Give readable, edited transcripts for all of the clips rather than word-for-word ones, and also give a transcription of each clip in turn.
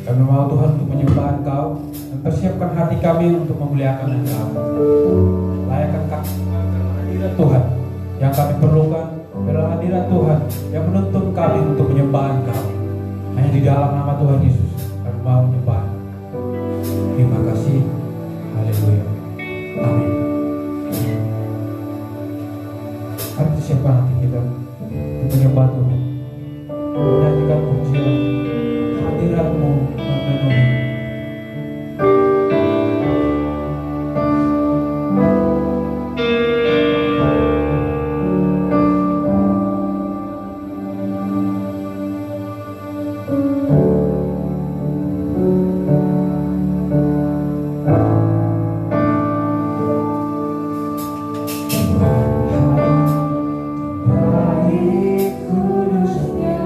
Kami mau Tuhan untuk menyembah Engkau dan persiapkan hati kami untuk memuliakan Engkau. Layakkan kami kehadiran Tuhan yang kami perlukan Biarlah hadirat Tuhan yang menuntun kami untuk menyembah Engkau. Hanya di dalam nama Tuhan Yesus kami mau menyembah. Terima kasih. Haleluya. Amin. Mari siapkan hati kita untuk menyembah Tuhan. Menyanyikan pujian. Hadirat-Mu memenuhi. Baik kudusnya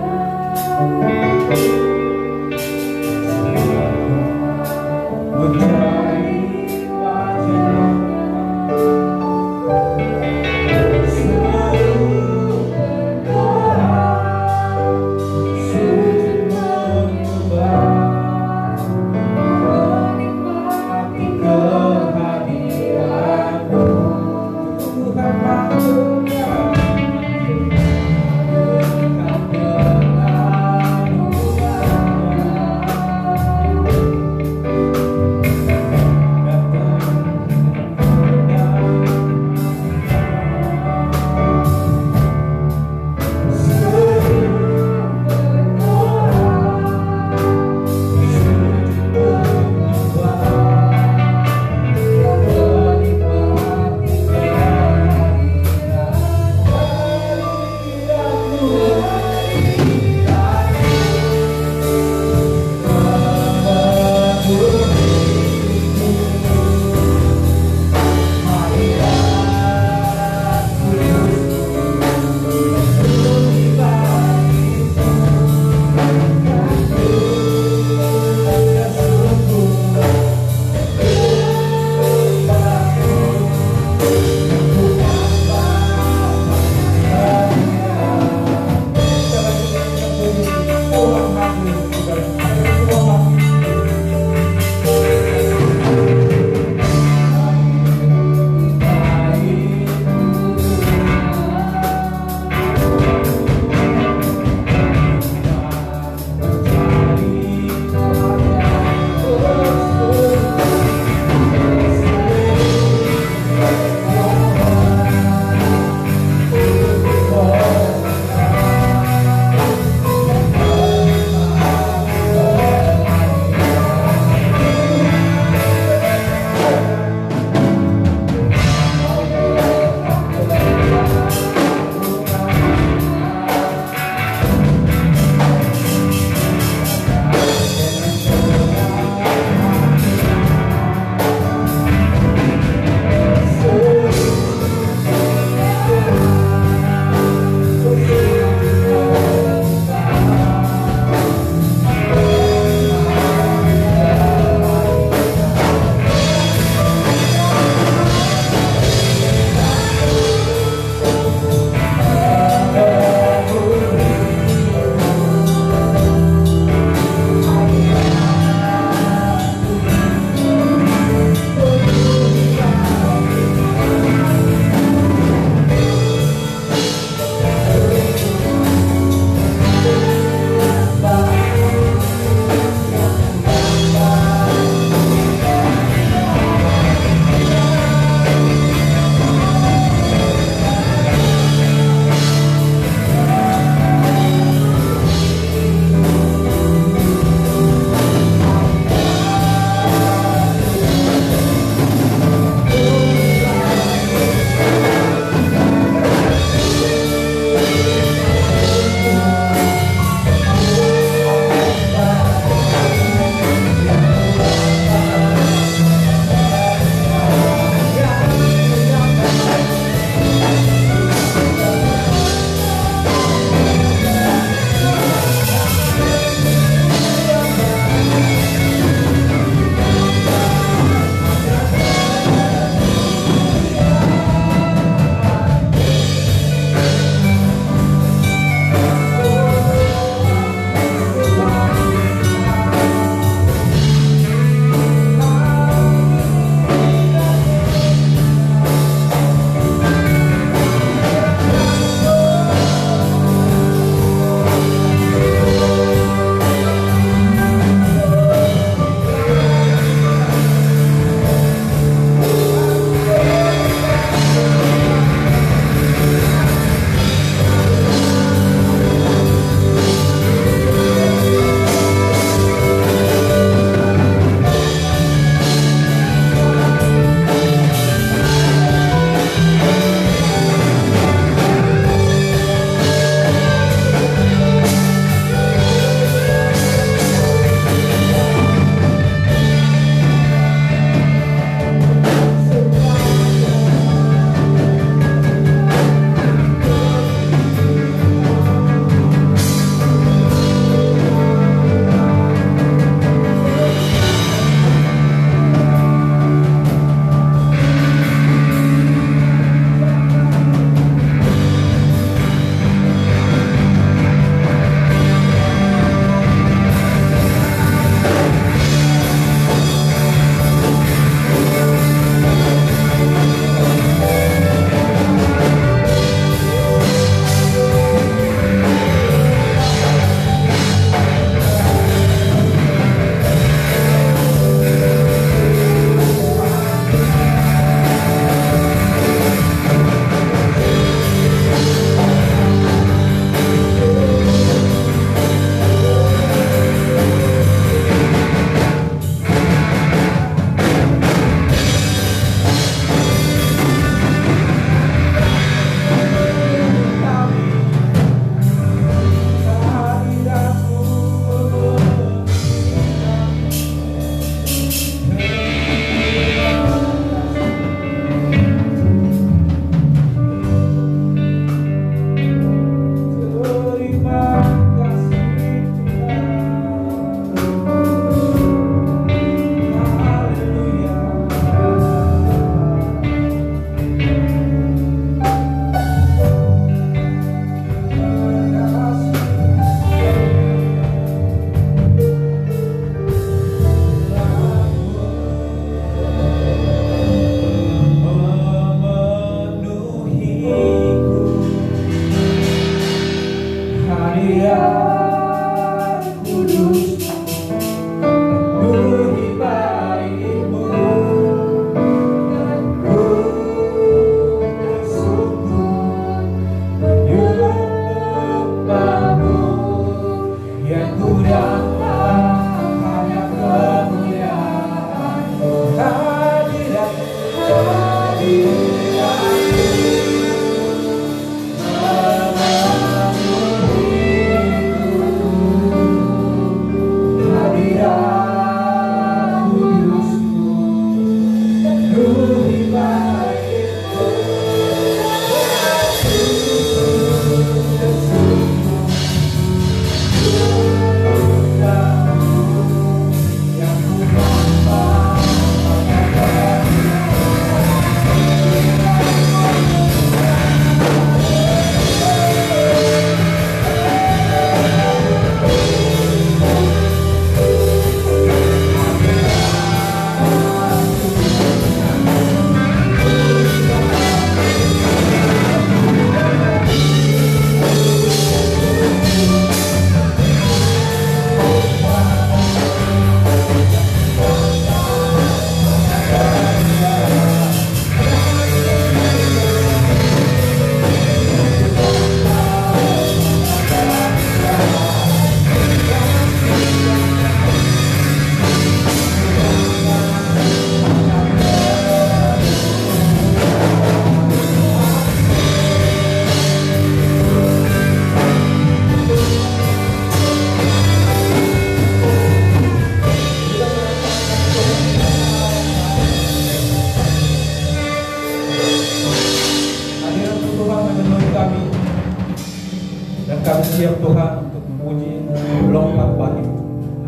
kami siap Tuhan untuk memuji lompat bagimu.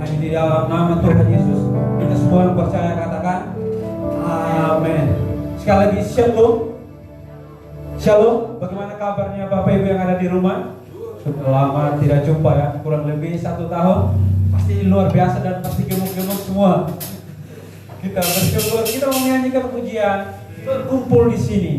Hanya di dalam nama Tuhan Yesus kita semua yang percaya katakan amin. Sekali lagi shalom. Shalom, bagaimana kabarnya Bapak Ibu yang ada di rumah? Sudah lama tidak jumpa ya, kurang lebih 1 tahun. Pasti luar biasa dan pasti gemuk-gemuk semua. Kita bersyukur, kita mau menyanyikan pujian, berkumpul di sini.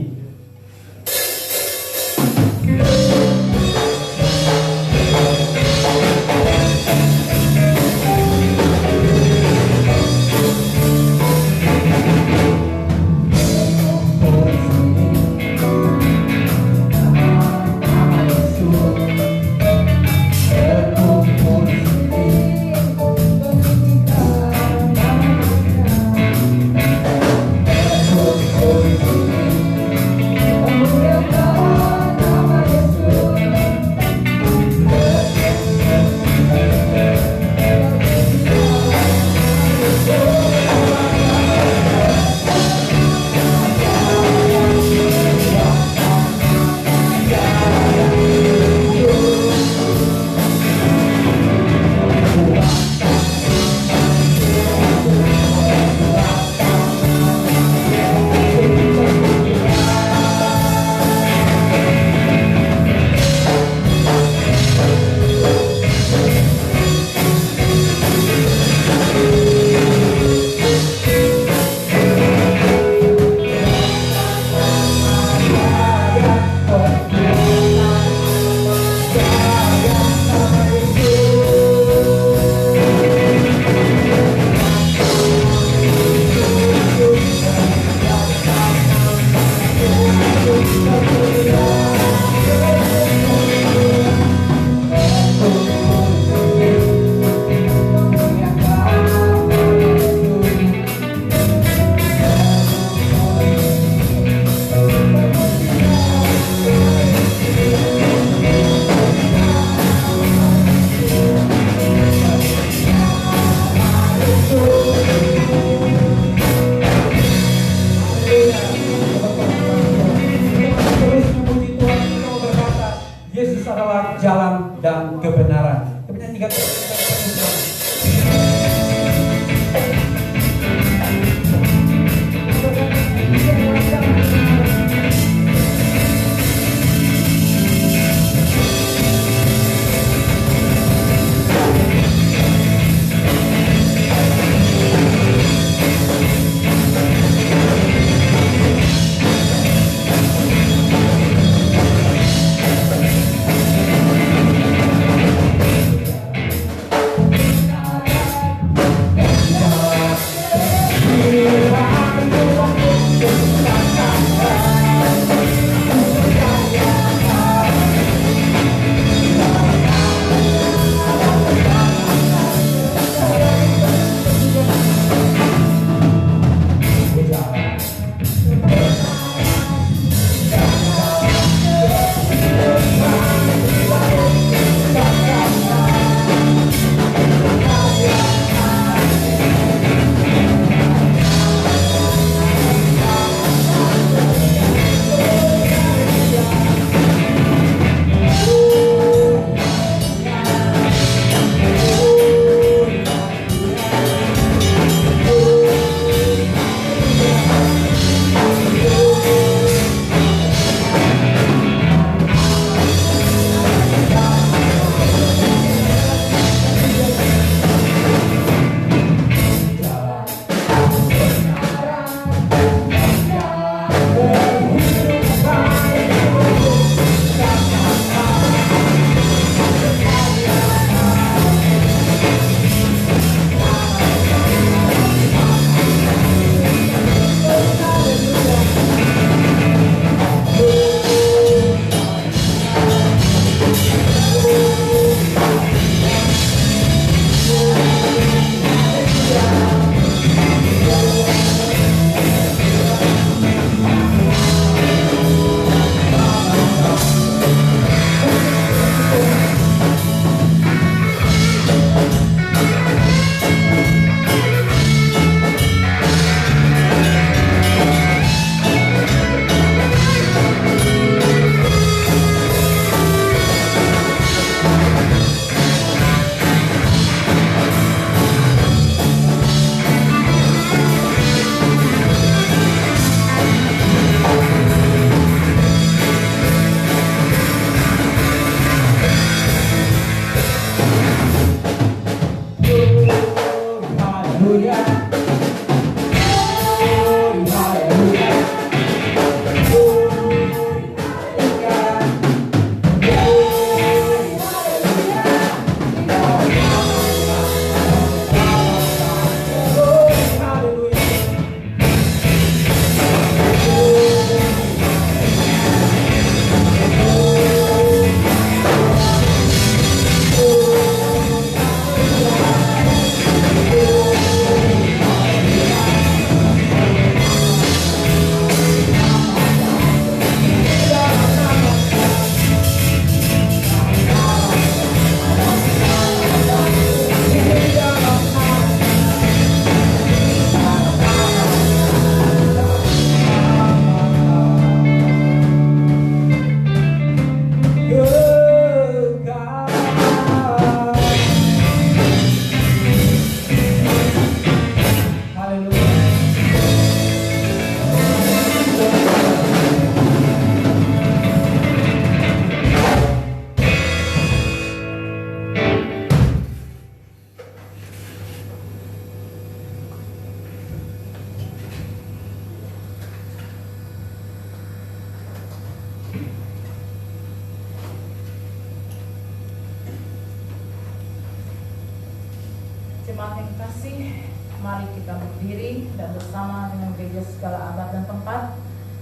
Jemaat yang kasih, mari kita berdiri dan bersama dengan gereja segala abad dan tempat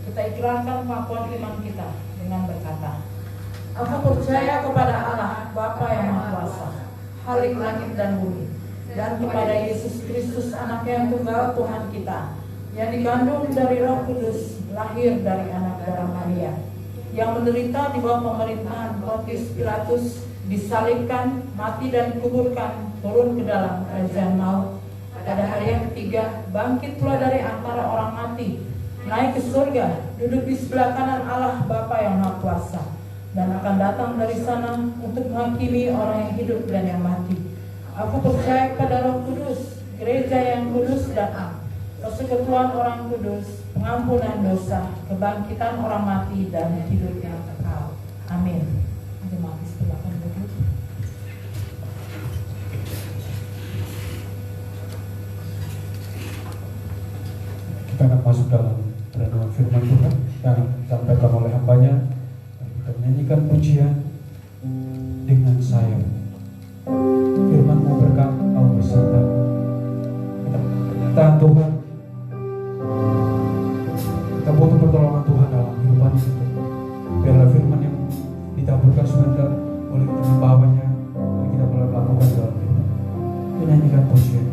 kita ikrarkan pengakuan iman kita dengan berkata, aku percaya kepada Allah Bapa yang Maha Kuasa, Khalik langit dan bumi, dan kepada Yesus Kristus Anaknya yang tunggal Tuhan kita, yang dikandung dari Roh Kudus, lahir dari anak darah Maria, yang menderita di bawah pemerintahan Pontius Pilatus, disalibkan, mati dan dikuburkan, turun ke dalam kerajaan maut. Pada hari yang ketiga, bangkit pula dari antara orang mati, naik ke surga, duduk di sebelah kanan Allah Bapa yang Maha Kuasa, dan akan datang dari sana untuk menghakimi orang yang hidup dan yang mati. Aku percaya kepada Roh Kudus, gereja yang kudus dan am, persekutuan orang kudus, pengampunan dosa, kebangkitan orang mati dan hidup yang kekal. Amin. Jemaat silakan duduk. Kita akan masuk dalam renungan firman Tuhan yang disampaikan oleh hambanya. Kita menyanyikan pujian dengan sayang. Firman-Mu berkat, Kau beserta. Kita pernyataan Tuhan. Kita butuh pertolongan Tuhan dalam kehidupan kita. Biarlah firman yang ditaburkan sebentar boleh kita membawanya, boleh kita boleh melakukan dalam hidup. Menyanyikan pujian.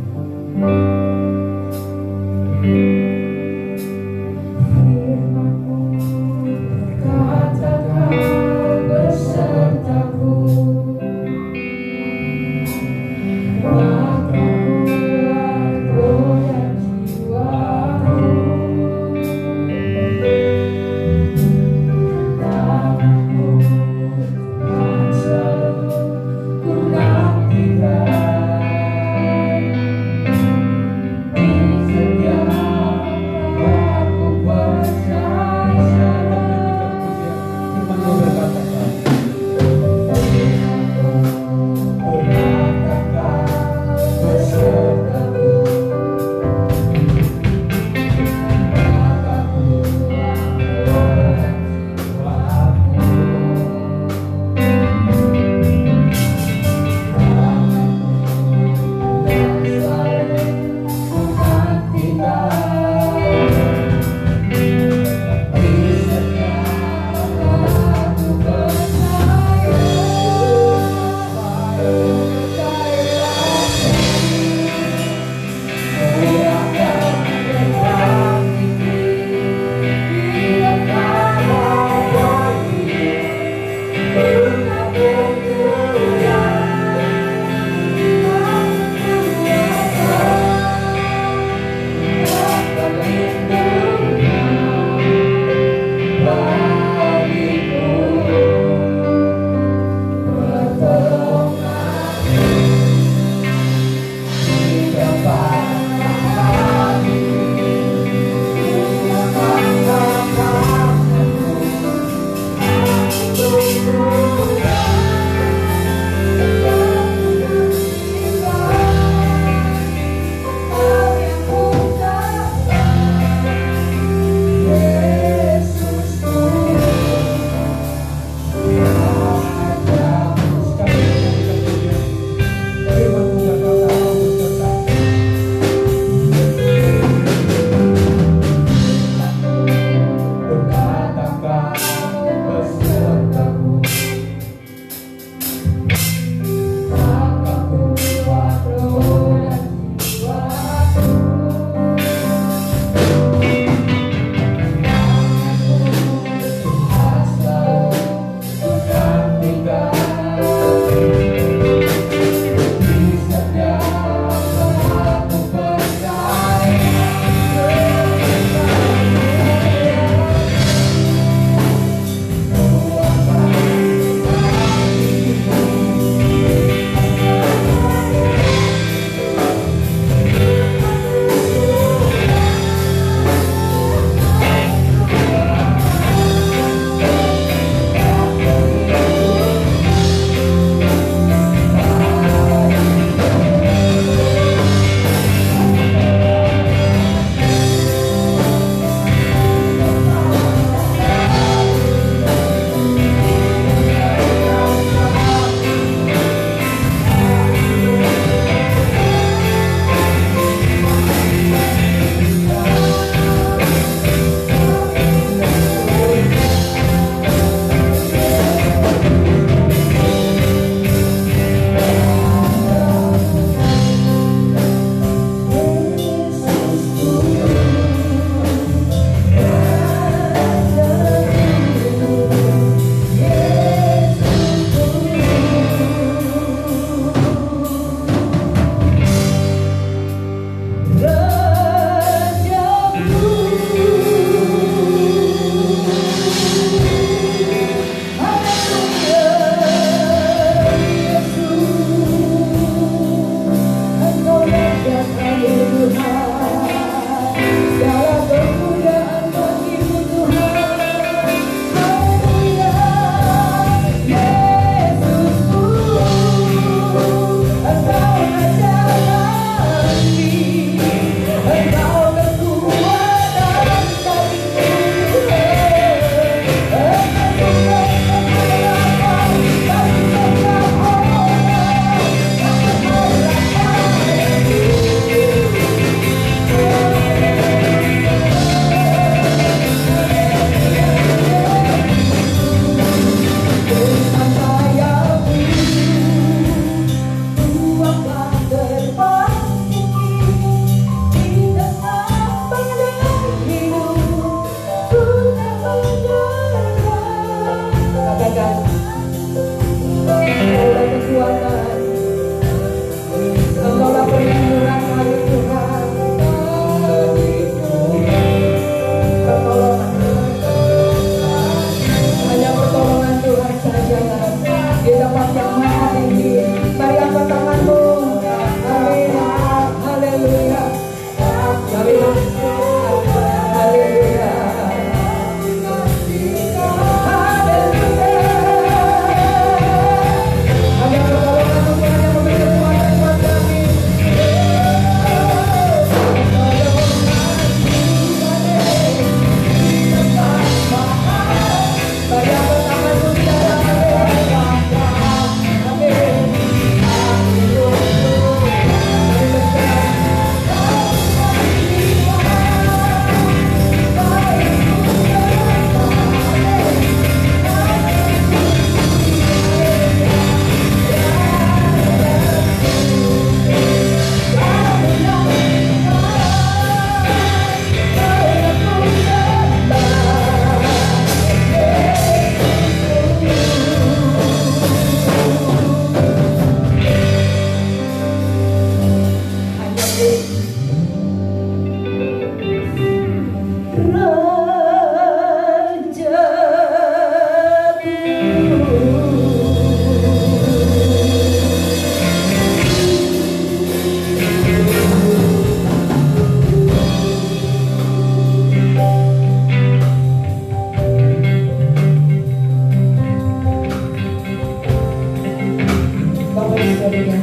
Haleluya.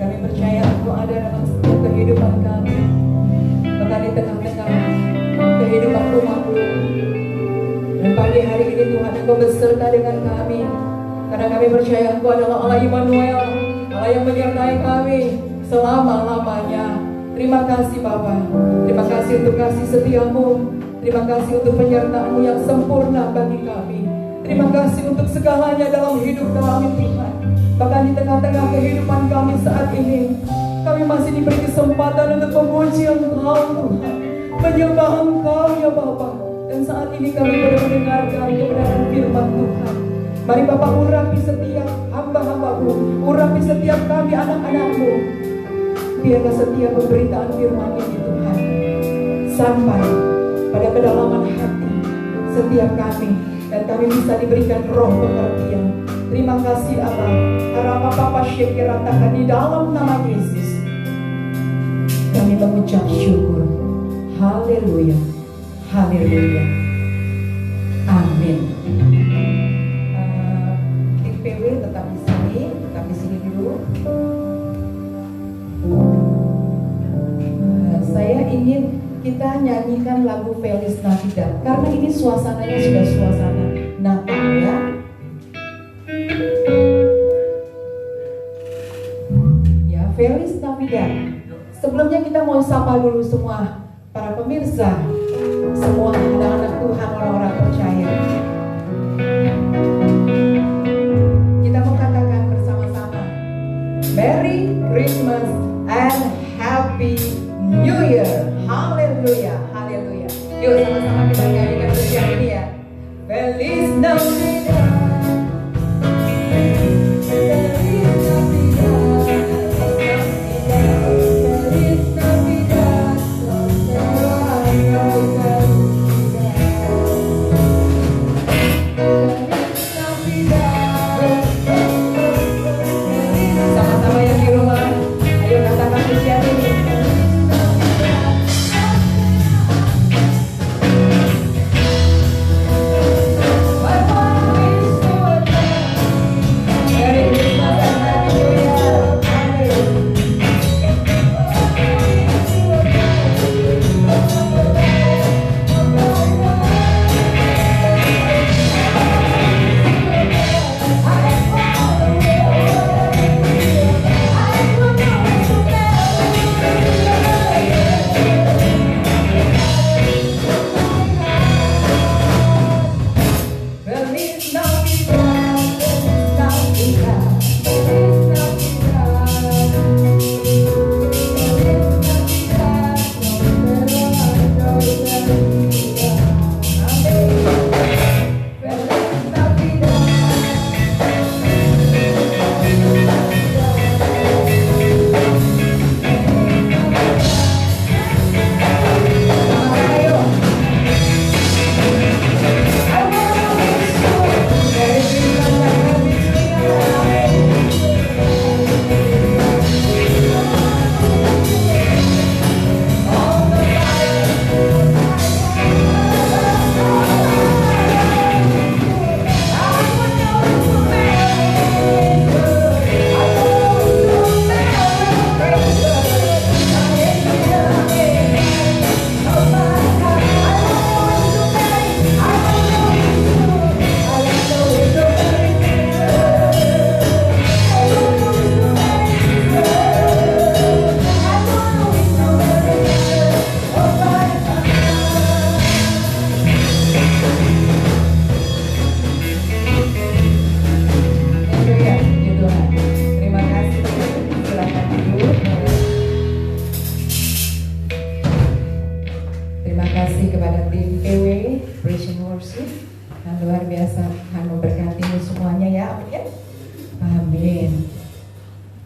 Kami percaya Engkau ada dalam setiap kehidupan kami, bahkan di tengah-tengah kehidupan rumahku. Dan pagi hari ini Tuhan, Engkau beserta dengan kami, karena kami percaya Engkau adalah Allah Immanuel, Allah yang menyertai kami selama-lamanya. Terima kasih Bapa, terima kasih untuk kasih setiamu, terima kasih untuk penyertaan-Mu yang sempurna bagi kami. Terima kasih untuk segalanya dalam hidup kami Tuhan. Bahkan di tengah-tengah kehidupan kami saat ini, kami masih diberi kesempatan untuk memuji Engkau Tuhan, menyembah Engkau ya Bapa. Dan saat ini kami boleh mendengarkan kebenaran firman Tuhan. Mari Bapa urapi setiap hamba-hamba-Mu, urapi setiap kami anak-anak-Mu. Biarlah setiap pemberitaan firman ini Tuhan sampai pada kedalaman hati setiap kami, dan kami bisa diberikan roh pengertian. Terima kasih Allah. Harap Papa syekiratakan di dalam nama Yesus kami mengucap syukur. Haleluya, haleluya, amin. Tim PW tetap di sini dulu. Saya ingin kita nyanyikan lagu Feliz Navidad, karena ini suasananya sudah suasana Natal ya. Ya, Feliz Navidad. Sebelumnya kita mau sapa dulu semua para pemirsa, semua anak-anak Tuhan, orang-orang percaya. Kita mau katakan bersama-sama, Merry Christmas and Happy New Year. Haleluya, haleluya. Yuk sama-sama kita nyanyikan siang ini ya. Feliz Navidad, Feliz Navidad, Feliz Navidad, sama-sama yang di rumah, ayo katakan siang ini.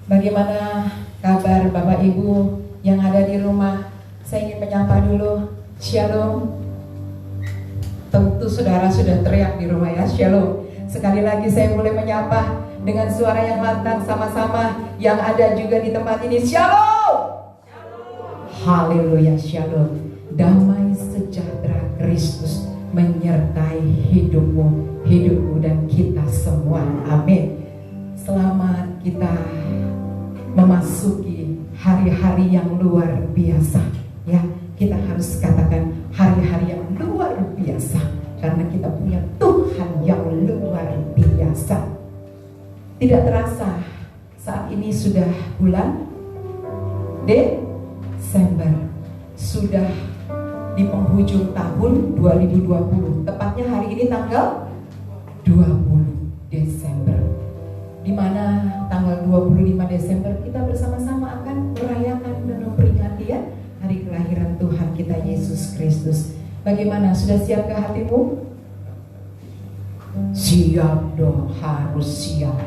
Bagaimana kabar Bapak Ibu yang ada di rumah? Saya ingin menyapa dulu. Shalom. Tentu saudara sudah teriak di rumah ya, shalom. Sekali lagi saya mulai menyapa dengan suara yang lantang sama-sama yang ada juga di tempat ini. Shalom. Haleluya, shalom. Damai sejahtera Kristus menyertai hidupmu dan kita semua. Amin. yang luar biasa. Ya, kita harus katakan hari-hari yang luar biasa karena kita punya Tuhan yang luar biasa. Tidak terasa saat ini sudah bulan Desember, sudah di penghujung tahun 2020. Tepatnya hari ini tanggal 20 Desember. Di mana tanggal 25 Desember kita bersama-sama akan merayakan dan memperingati ya hari kelahiran Tuhan kita Yesus Kristus. Bagaimana, sudah siapkah hatimu? Siap dong, harus siap.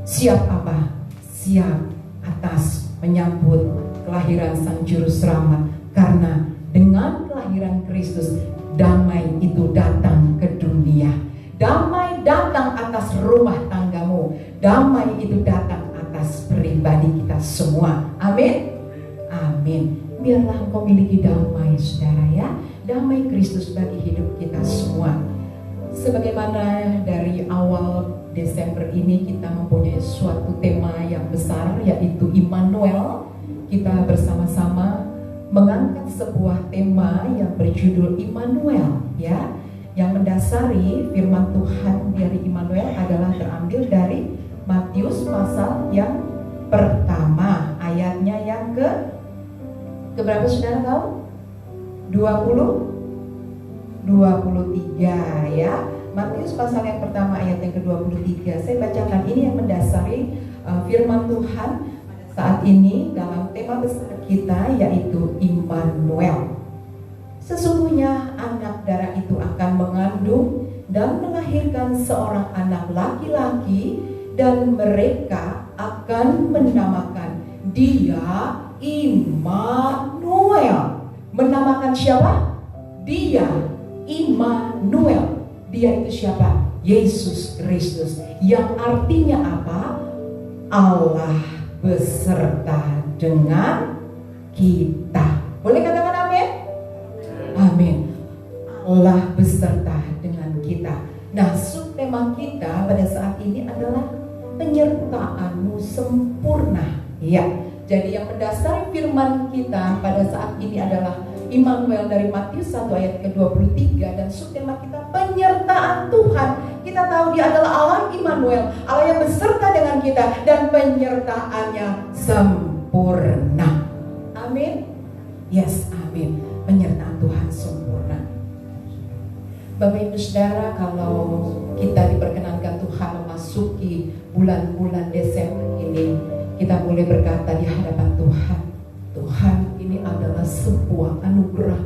Siap apa? Siap atas menyambut kelahiran Sang Juru Selamat. Karena dengan kelahiran Kristus, damai itu datang ke dunia. Damai datang atas rumah tanggamu. Damai itu datang atas pribadi kita semua. Amin. Amin. Biarlah engkau miliki damai, saudara ya. Damai Kristus bagi hidup kita semua. Sebagaimana dari awal Desember ini kita mempunyai suatu tema yang besar, yaitu Immanuel. Kita bersama-sama mengangkat sebuah tema yang berjudul Immanuel, ya. Yang mendasari firman Tuhan dari Immanuel adalah terambil dari Matius pasal yang pertama, ayatnya yang ke berapa saudara tahu? 23 ya. Matius pasal yang pertama ayat yang ke-23. Saya bacakan, ini yang mendasari firman Tuhan saat ini dalam tema besar kita, yaitu Immanuel. Sesungguhnya anak darah itu akan mengandung dan melahirkan seorang anak laki-laki, dan mereka akan menamakan dia Immanuel. Menamakan siapa? Dia Immanuel. Dia itu siapa? Yesus Kristus. Yang artinya apa? Allah beserta dengan kita. Boleh katakan amin? Amin. Allah beserta dengan kita. Nah, subtema kita pada saat ini adalah penyertaanmu sempurna. Ya. Jadi yang mendasari firman kita pada saat ini adalah Immanuel dari Matius 1 ayat ke-23, dan subtema kita penyertaan Tuhan. Kita tahu dia adalah Allah Immanuel, Allah yang beserta dengan kita dan penyertaannya sempurna. Amin. Yes, amin. Penyertaan Tuhan sempurna. Bapak Ibu Saudara, kalau kita diperkenankan Tuhan memasuki bulan-bulan Desember ini, kita boleh berkata di hadapan Tuhan, Tuhan, ini adalah sebuah anugerah,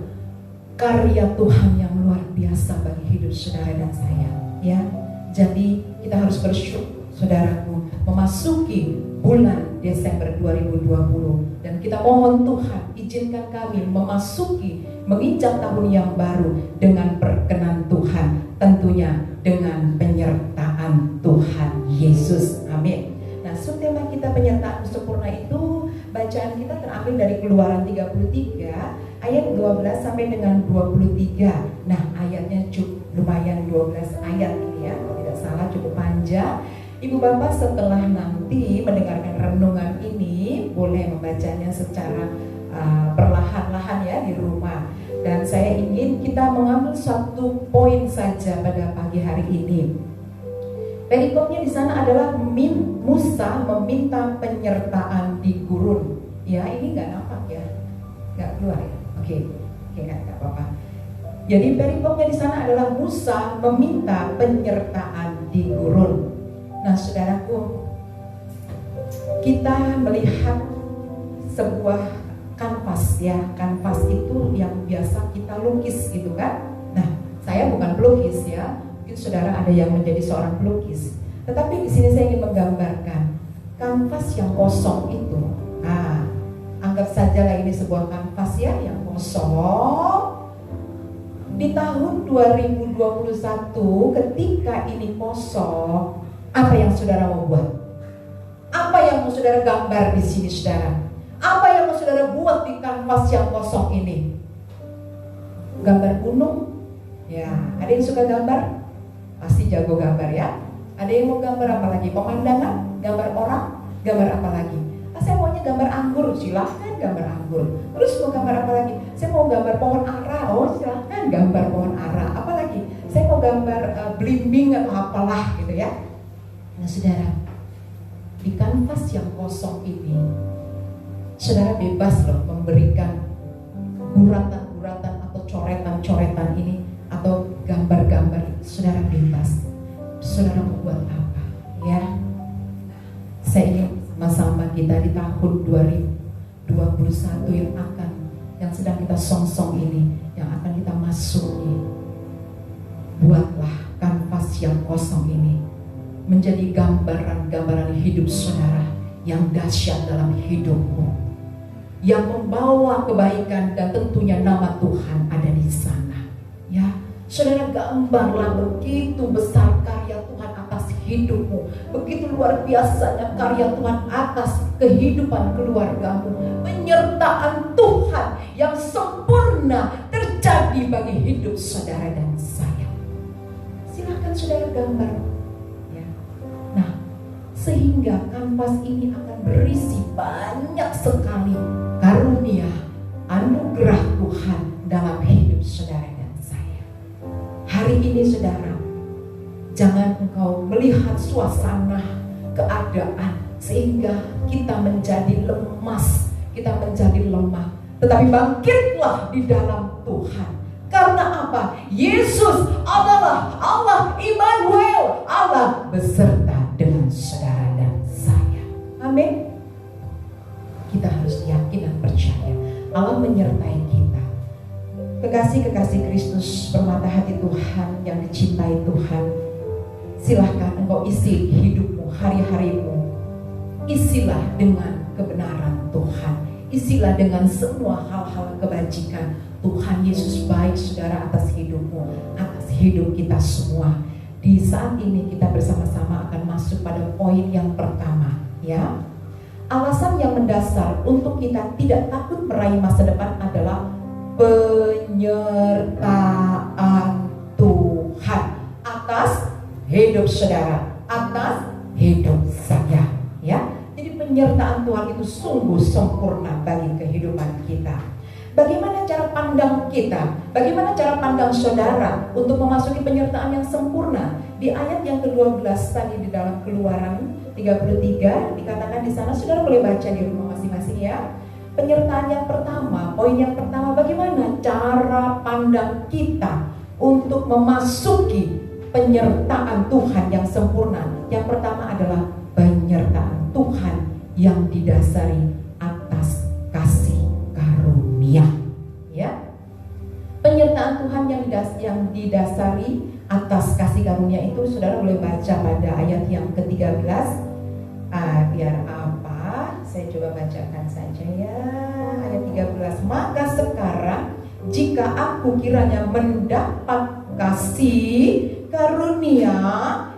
karya Tuhan yang luar biasa bagi hidup saudara dan saya. Ya, jadi kita harus bersyukur, saudaraku, memasuki bulan Desember 2020, dan kita mohon Tuhan izinkan kami memasuki, menginjak tahun yang baru dengan perkenan Tuhan, tentunya dengan penyertaan Tuhan Yesus. Amin. Nah, subtema kita penyertaan sempurna itu, bacaan kita terambil dari Keluaran 33 ayat 12 sampai dengan 23. Nah, ayatnya cukup lumayan, 12 ayat ini ya, kalau tidak salah cukup panjang. Ibu bapak setelah nanti mendengarkan renungan ini boleh membacanya secara perlahan-lahan ya di rumah. Dan saya ingin kita mengambil satu poin saja pada pagi hari ini. Perikopnya di sana adalah Musa meminta penyertaan di gurun. Ya, ini nggak nampak ya, nggak keluar ya. Oke, nggak apa-apa. Jadi perikopnya di sana adalah Musa meminta penyertaan di gurun. Nah, saudaraku, kita melihat sebuah kanvas ya. Kanvas itu yang biasa kita lukis gitu kan. Nah, saya bukan pelukis ya. Mungkin saudara ada yang menjadi seorang pelukis. Tetapi di sini saya ingin menggambarkan kanvas yang kosong itu. Nah, anggap sajalah ini sebuah kanvas ya yang kosong. Di tahun 2021 ketika ini kosong, apa yang saudara mau buat? Apa yang mau saudara gambar di sini, saudara? Apa yang mau saudara buat di kanvas yang kosong ini? Gambar gunung? Ya, ada yang suka gambar? Pasti jago gambar ya. Ada yang mau gambar apa lagi? Pemandangan? Gambar orang? Gambar apa lagi? Saya maunya gambar anggur, silahkan gambar anggur. Terus mau gambar apa lagi? Saya mau gambar pohon ara, silahkan gambar pohon ara. Apa lagi? Saya mau gambar belimbing atau apalah gitu ya. Nah saudara, di kanvas yang kosong ini, saudara bebas loh memberikan guratan-guratan atau coretan-coretan ini atau gambar-gambar. Saudara bebas. Saudara mau buat apa? Ya, saya ingin sama-sama kita di tahun 2021 yang sedang kita song-song ini, yang akan kita masuki. Buatlah kanvas yang kosong ini menjadi gambaran-gambaran hidup saudara yang dahsyat dalam hidupmu, yang membawa kebaikan dan tentunya nama Tuhan ada di sana. Ya, saudara gambarlah begitu besar karya Tuhan atas hidupmu, begitu luar biasanya karya Tuhan atas kehidupan keluargamu, penyertaan Tuhan yang sempurna terjadi bagi hidup saudara dan saya. Silakan saudara gambar. Ya. Nah, sehingga kanvas ini akan berisi banyak sekali karunia, anugerah Tuhan dalam hidup saudara dan saya. Hari ini saudara, jangan engkau melihat suasana keadaan sehingga kita menjadi lemas, kita menjadi lemah. Tetapi bangkitlah di dalam Tuhan. Karena apa? Yesus adalah Allah Immanuel, Allah beserta dengan saudara dan saya. Amin. Kita harus yakin dan percaya Allah menyertai kita. Kekasih-kekasih Kristus bermata hati Tuhan yang dicintai Tuhan, silahkan engkau isi hidupmu, hari-harimu. Isilah dengan kebenaran Tuhan. Isilah dengan semua hal-hal kebajikan. Tuhan Yesus baik saudara atas hidupmu, atas hidup kita semua. Di saat ini kita bersama-sama akan masuk pada poin yang pertama, ya. Alasan yang mendasar untuk kita tidak takut meraih masa depan adalah penyertaan Tuhan atas hidup saudara, atas hidup saya, ya. Jadi penyertaan Tuhan itu sungguh sempurna bagi kehidupan kita. Bagaimana cara pandang kita? Bagaimana cara pandang saudara untuk memasuki penyertaan yang sempurna? Di ayat yang ke-12 tadi di dalam Keluaran 33 dikatakan di sana, saudara boleh baca di rumah masing-masing ya. Penyertaan yang pertama, poin yang pertama, bagaimana cara pandang kita untuk memasuki penyertaan Tuhan yang sempurna? Yang pertama adalah penyertaan Tuhan yang didasari atas kasih karunia, ya. Penyertaan Tuhan yang didasari atas kasih karunia itu saudara boleh baca pada ayat yang ke-13. Biar apa? Saya coba bacakan saja ya. Ayat 13. Maka sekarang jika aku kiranya mendapat kasih karunia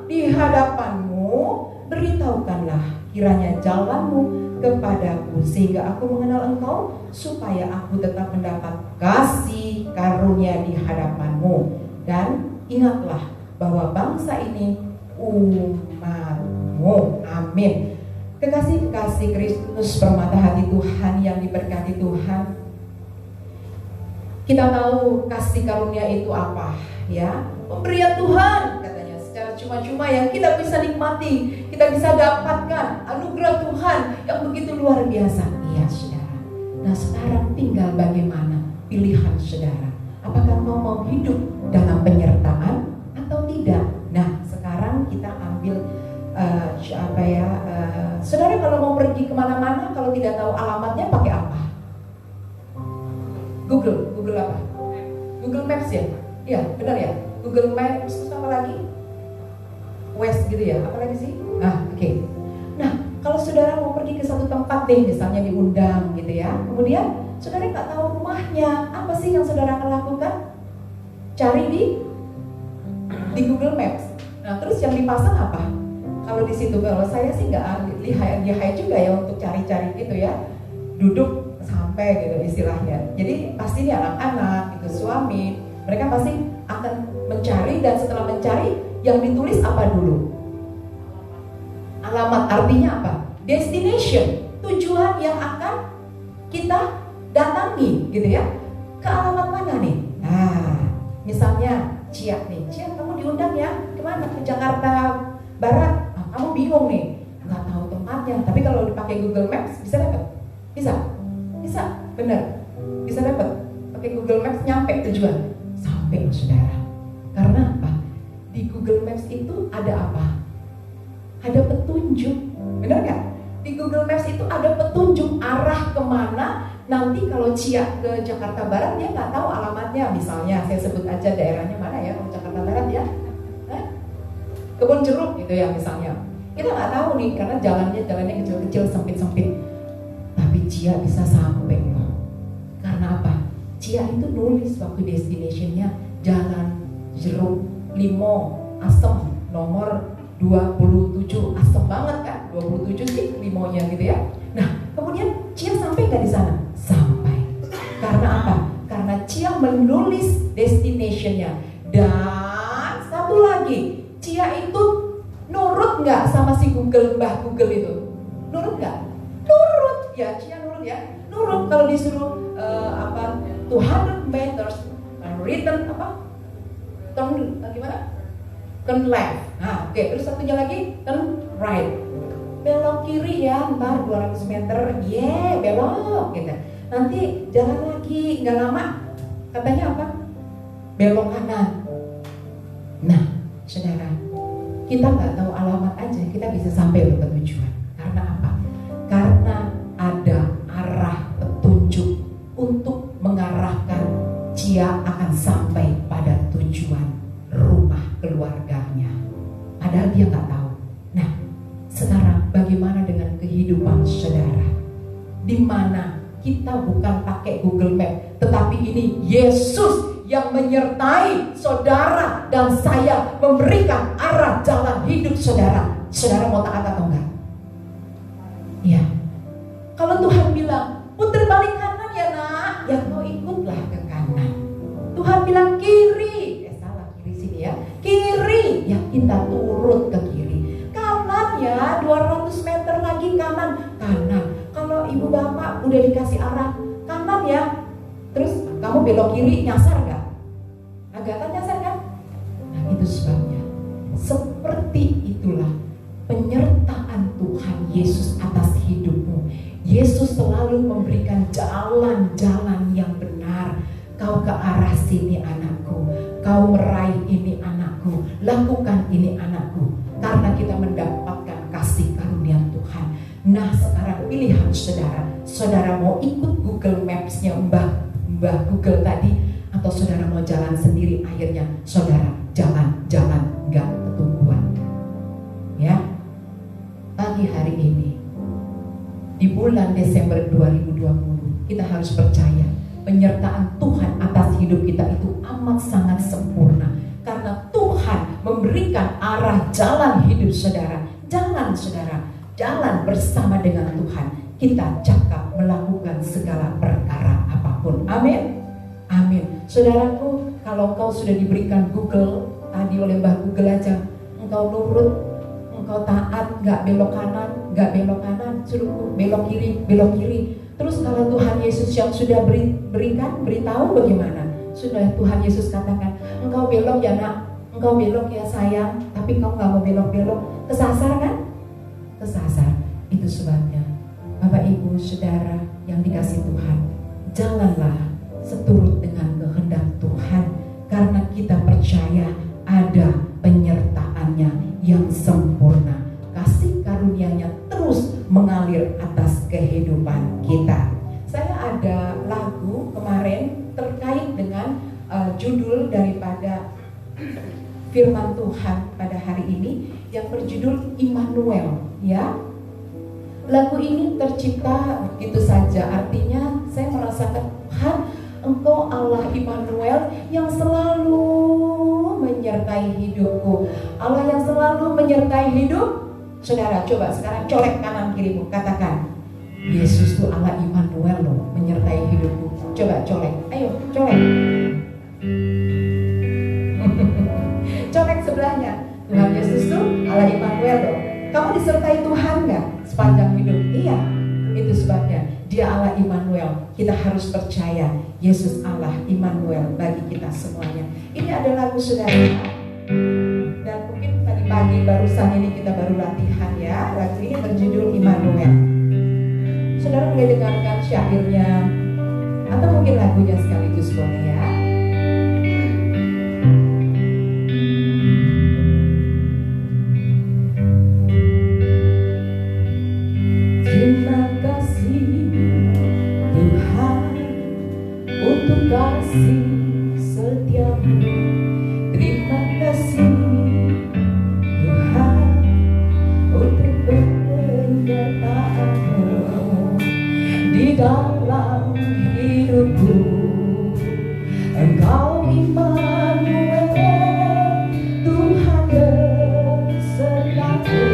di hadapanmu, beritahukanlah kiranya jalanmu kepadaku sehingga aku mengenal engkau, supaya aku tetap mendapat kasih karunia di hadapanmu. Dan ingatlah bahwa bangsa ini umatmu. Amin. Kekasih-kekasih Kristus bermata hati Tuhan yang diberkati Tuhan, kita tahu kasih karunia itu apa, ya? Pemberian Tuhan katanya secara cuma-cuma yang kita bisa nikmati, kita bisa dapatkan anugerah Tuhan yang begitu luar biasa. Iya saudara. Nah sekarang tinggal bagaimana pilihan saudara. Apakah mau hidup dalam penyertaan atau tidak? Nah sekarang kita ambil saudara kalau mau pergi kemana-mana, kalau tidak tahu alamatnya pakai apa? Google apa? Google Maps ya? Iya benar ya? Google Maps terus apa lagi? West gitu ya? Apa lagi sih? Oke. Nah kalau saudara mau pergi ke satu tempat deh, misalnya diundang gitu ya, kemudian saudara nggak tahu rumahnya, apa sih yang saudara akan lakukan? Cari di Google Maps. Nah terus yang dipasang apa? Kalau di situ, kalau saya sih nggak lihai juga ya untuk cari-cari gitu ya, duduk sampai gitu istilahnya. Jadi pasti ini anak-anak, gitu, suami, mereka pasti akan mencari, dan setelah mencari yang ditulis apa dulu? Alamat, artinya apa? Destination, tujuan yang akan kita datangi gitu ya. Ke alamat mana nih? Nah, misalnya Cia nih, Cia kamu diundang ya kemana? Ke Jakarta Barat. Nah, kamu bingung nih, nggak tahu tempatnya. Tapi kalau dipakai Google Maps bisa dapat? Bisa, bener, bisa dapat. Pakai Google Maps nyampe tujuan, sampai saudara. Karena apa? Di Google Maps itu ada apa? Ada petunjuk, bener nggak? Di Google Maps itu ada petunjuk arah kemana. Nanti kalau Cia ke Jakarta Barat dia nggak tahu alamatnya. Misalnya saya sebut aja daerahnya mana ya, kalau Jakarta Barat ya, Kebun Jeruk gitu ya misalnya. Kita nggak tahu nih karena jalannya kecil-kecil, sempit-sempit. Tapi Cia bisa sampai loh. Karena apa? Cia itu nulis waktu destinationnya Jalan Jeruk Limo Asem nomor 27. Asem banget kan? 27 sih limonya gitu ya. Nah, kemudian Cia sampai nggak di sana? Sampai. Karena apa? Karena Cia menulis destinationnya. Dan satu lagi, Cia itu nurut nggak sama si Mbah Google itu? Nurut nggak? Nurut. Ya, Cia nurut ya. Nurut kalau disuruh 200 meters written turn left. Nah, oke. Terus satunya lagi turn right. Belok kiri ya, ntar 200 meter, belok gitu. Nanti jalan lagi, nggak lama, katanya apa? Belok kanan. Nah, saudara, kita nggak tahu alamat aja, kita bisa sampai ke tujuan. Karena apa? Karena ada arah petunjuk untuk mengarahkan Cia akan sampai pada tujuan rumah keluarganya. Padahal dia nggak tahu. Nah, sekarang bagaimana dengan kehidupan saudara? Di mana kita bukan pakai Google Map, tetapi ini Yesus yang menyertai saudara dan saya, memberikan arah jalan hidup saudara. Saudara mau taat atau enggak? Ya. Kalau Tuhan bilang putar balik kanan ya nak, ya kau ikutlah ke kanan. Tuhan bilang kiri, salah kiri sini ya, kiri, ya kita turut ke kiri. Kanan ya 200 meter lagi kanan. Kalau ibu bapak udah dikasih arah kanan ya, terus kamu belok kiri, nyasar gak? Agak nyasar kan? Nah itu sebabnya, seperti itulah penyertaan Tuhan Yesus atas hidupmu. Yesus selalu memberikan jalan-jalan yang benar. Kau ke arah sini anakku, kau meraih ini anakku, lakukan ini anakku. Karena kita mendapatkan kasih karunia Tuhan. Nah sekarang pilihan saudara. Saudara mau ikut Google Maps-nya Mbah Google tadi, atau saudara mau jalan sendiri? Akhirnya saudara jalan-jalan gak ketungguan. Ya, pagi hari ini di bulan Desember 2020 kita harus percaya penyertaan Tuhan atas hidup kita itu amat sangat sempurna. Karena Tuhan memberikan arah jalan hidup saudara. Jalan saudara, jalan bersama dengan Tuhan. Kita cakap melakukan segala perkara apapun. Amin. Amin. Saudaraku, kalau engkau sudah diberikan Google tadi oleh Mbah Google aja, engkau nurut, engkau taat, gak belok kanan, suruh belok kiri. Terus kalau Tuhan Yesus yang sudah beritahu bagaimana? Sudah Tuhan Yesus katakan, engkau belok ya nak, engkau belok ya sayang, tapi engkau gak mau belok-belok, kesasar kan? Kesasar. Itu sebabnya Bapak Ibu Saudara yang dikasih Tuhan, jalanlah seturut dengan kehendak Tuhan, karena kita percaya ada penyertaannya yang sempurna. Kasih karunia-Nya terus mengalir atas kehidupan kita. Saya ada lagu kemarin terkait dengan judul daripada firman Tuhan pada hari ini yang berjudul Immanuel, ya. Lagu ini tercipta begitu saja, artinya saya merasakan Tuhan, Engkau Allah Immanuel yang selalu menyertai hidupku. Allah yang selalu menyertai hidup. Saudara, coba sekarang colek kanan kirimu, katakan, Yesus itu Allah Immanuel loh, menyertai hidupku. Coba colek, ayo colek. Colek sebelahnya, Tuhan Yesus itu Allah Immanuel loh. Kamu disertai Tuhan gak sepanjang hidup? Iya. Itu sebabnya Dia Allah Immanuel. Kita harus percaya Yesus Allah Immanuel bagi kita semuanya. Ini ada lagu saudara. Dan mungkin tadi pagi barusan ini kita baru latihan ya. Lagu ini berjudul Immanuel. Saudara boleh dengarkan syairnya atau mungkin lagunya sekaligus boleh ya. Terima kasih Tuhan untuk kasih setiamu. Terima kasih Tuhan untuk penyertaan-Mu di dalam hidupku. Engkau Immanuel, Tuhan besertaku.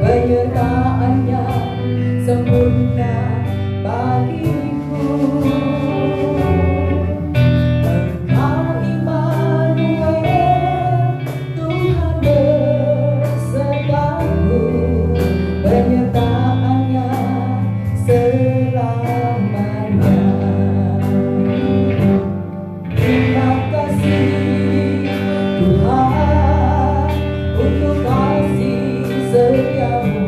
Penyertaan-Nya sempurna bagiku. Engkau Immanuel, Tuhan besertaku. Penyertaan-Nya selamanya. Terima kasih Tuhan untuk kasih setiamu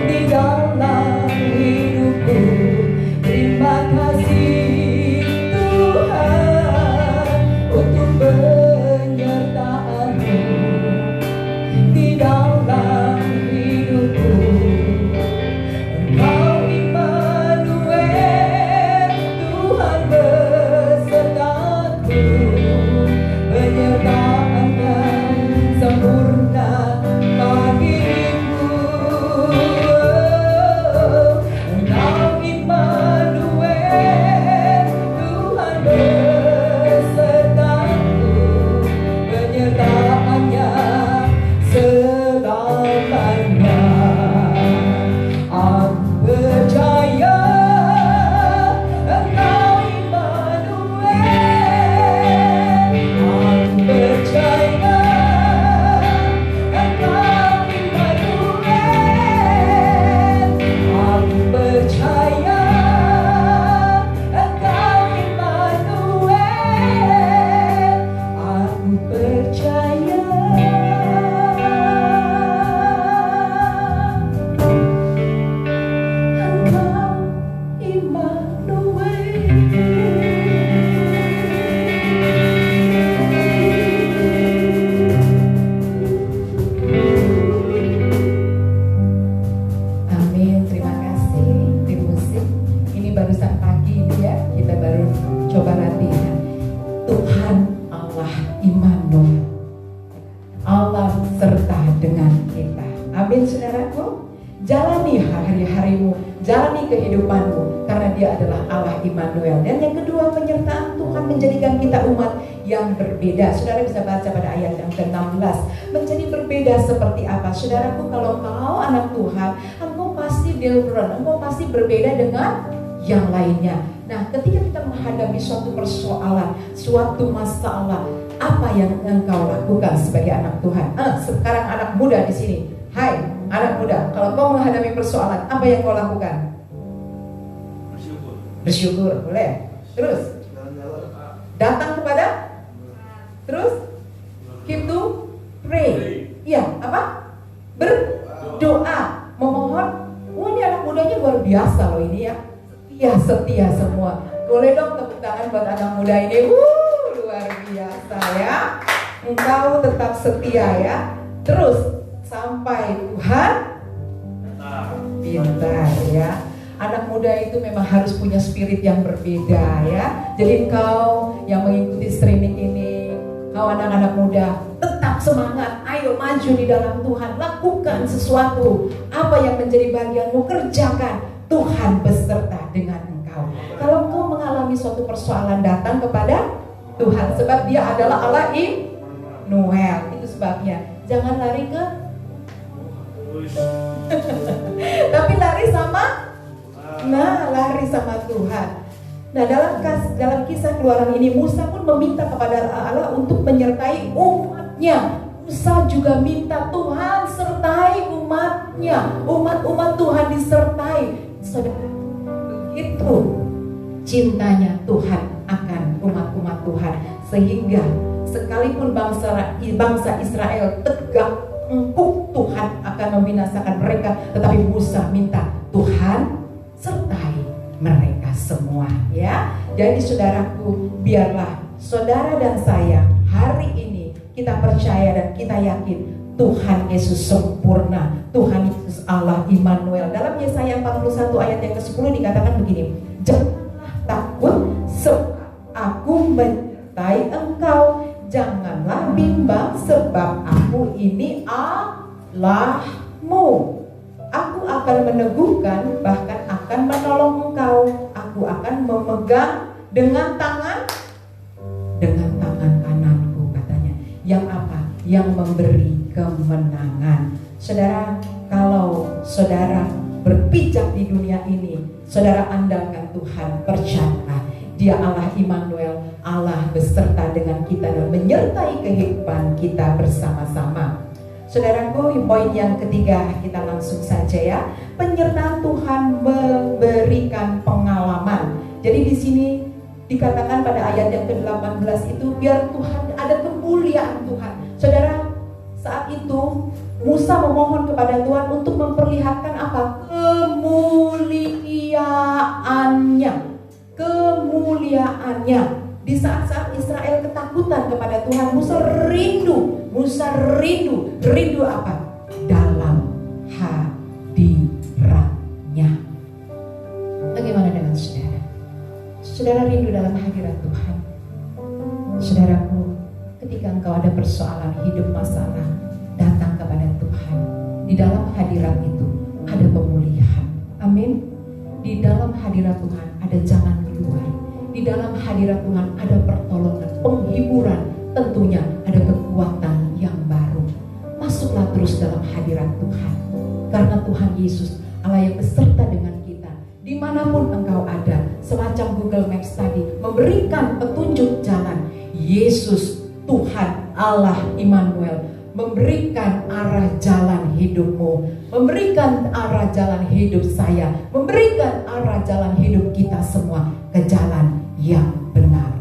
di dalam hidupku. Terima kasih Tuhan untuk penyertaan-Mu di dalam hidupku. Engkau Immanuel, Tuhan besertaku. Penyertaan-Nya sempurna bagiku. Engkau Immanuel, Tuhan besertaku. Penyertaan-Nya selamanya. Aku percaya Engkau Immanuel. Aku percaya Engkau Immanuel. Aku percaya Engkau Immanuel. Aku percaya. Amin, terima kasih tim musik. Ini barusan pagi ya, kita baru coba latihan. Tuhan Allah Immanuel, Allah serta dengan kita. Amin saudaraku. Jalani hari-harimu, jalani kehidupanmu, karena Dia adalah Allah Immanuel. Dan yang kedua, penyertaan Tuhan menjadikan kita umat yang berbeda. Saudara bisa baca pada ayat yang ke-16. Menjadi berbeda seperti apa? Saudaraku, kalau kau anak Tuhan, engkau pasti different, engkau pasti berbeda dengan yang lainnya. Nah, ketika kita menghadapi suatu persoalan, suatu masalah, apa yang engkau lakukan sebagai anak Tuhan? Sekarang anak muda di sini. Hai, anak muda, kalau kau menghadapi persoalan, apa yang kau lakukan? Bersyukur, boleh. Terus, datang kepada, terus, keep to pray. Iya, apa? Berdoa, memohon. Ini anak mudanya luar biasa loh ini ya. Setia semua. Boleh dong tepuk tangan buat anak muda ini. Luar biasa ya. Engkau tetap setia ya. Terus sampai Tuhan pintar ya. Anak muda itu memang harus punya spirit yang berbeda ya. Jadi engkau yang mengikuti streaming ini, kau anak-anak muda, tetap semangat. Ayo maju di dalam Tuhan. Lakukan sesuatu. Apa yang menjadi bagianmu, kerjakan. Tuhan beserta dengan engkau. Kalau engkau mengalami suatu persoalan, datang kepada Tuhan. Sebab Dia adalah Allah Immanuel. Itu sebabnya jangan lari ke tapi lari sama Tuhan. Nah, dalam kisah Keluaran ini, Musa pun meminta kepada Allah untuk menyertai umatnya. Musa juga minta, Tuhan sertai umat umatnya, umat-umat Tuhan disertai. Saudara, begitu cintanya Tuhan akan umat-umat Tuhan, sehingga sekalipun bangsa Israel tegak empuk Tuhan akan membinasakan mereka, tetapi Musa minta Tuhan sertai mereka semua, ya. Jadi saudaraku, biarlah saudara dan saya hari ini kita percaya dan kita yakin Tuhan Yesus sempurna, Tuhan Yesus Allah Immanuel. Dalam Yesaya 41 ayat yang ke-10 dikatakan begini, janganlah takut sebab aku menyertai engkau, janganlah bimbang sebab aku ini Allahmu. Aku akan meneguhkan, bahkan akan menolong engkau. Aku akan memegang dengan tangan kananku, katanya. Yang apa? Yang memberi kemenangan. Saudara, kalau saudara berpijak di dunia ini, saudara andalkan Tuhan, percayalah Dia Allah Immanuel, Allah beserta dengan kita dan menyertai kehidupan kita bersama-sama. Saudaraku, poin yang ketiga, kita langsung saja ya. Penyertaan Tuhan memberikan pengalaman. Jadi di sini dikatakan pada ayat yang ke-18 itu, biar Tuhan ada kemuliaan Tuhan. Saudara, saat itu Musa memohon kepada Tuhan untuk memperlihatkan apa? Kemuliaannya. Di saat-saat Israel ketakutan kepada Tuhan, Musa rindu apa? Dalam hadiratnya. Bagaimana dengan saudara? Saudara rindu dalam hadirat Tuhan? Saudaraku, ketika engkau ada persoalan hidup, masalah, datang kepada Tuhan. Di dalam hadirat itu ada pemulihan. Amin. Di dalam hadirat Tuhan ada jalan keluar. Di dalam hadirat Tuhan ada pertolongan, penghiburan, tentunya ada kekuatan yang baru. Masuklah terus dalam hadirat Tuhan, karena Tuhan Yesus Allah yang beserta dengan kita dimanapun engkau ada. Semacam Google Maps tadi memberikan petunjuk jalan. Yesus Tuhan Allah Immanuel memberikan arah jalan hidupmu, memberikan arah jalan hidup saya, memberikan arah jalan hidup kita semua ke jalan yang benar.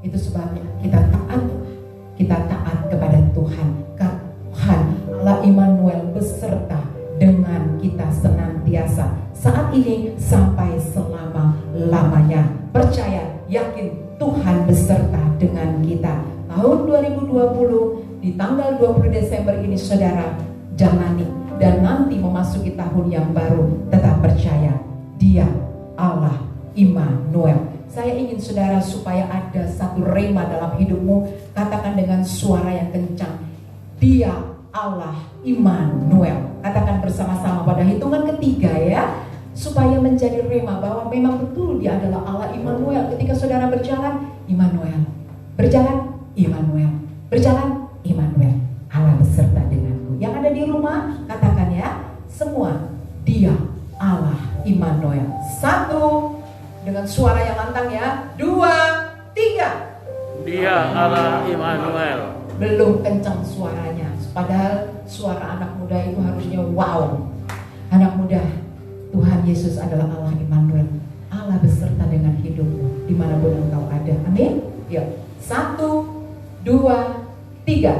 Itu sebabnya kita taat kepada Tuhan. Karena Tuhan Allah Immanuel beserta dengan kita senantiasa, saat ini sampai selama-lamanya. Percaya, yakin Tuhan beserta dengan kita. Tahun 2020 di tanggal 20 Desember ini saudara jalani, dan nanti memasuki tahun yang baru, tetap percaya Dia Allah Immanuel. Saya ingin saudara supaya ada satu rema dalam hidupmu, katakan dengan suara yang kencang, Dia Allah Immanuel. Katakan bersama-sama pada hitungan ketiga ya, supaya menjadi rema bahwa memang betul Dia adalah Allah Immanuel. Ketika saudara berjalan, Immanuel. Berjalan, Immanuel. Berjalan, Immanuel. Allah beserta denganku. Yang ada di rumah, katakan ya, semua Dia Allah Immanuel. 1, dengan suara yang lantang ya. 2, 3. Dia Allah Immanuel. Belum kencang suaranya, padahal suara anak muda itu harusnya wow. Anak muda, Tuhan Yesus adalah Allah Immanuel. Allah beserta dengan hidupmu dimanapun engkau ada. Amin. Yuk, 1, 2, 3.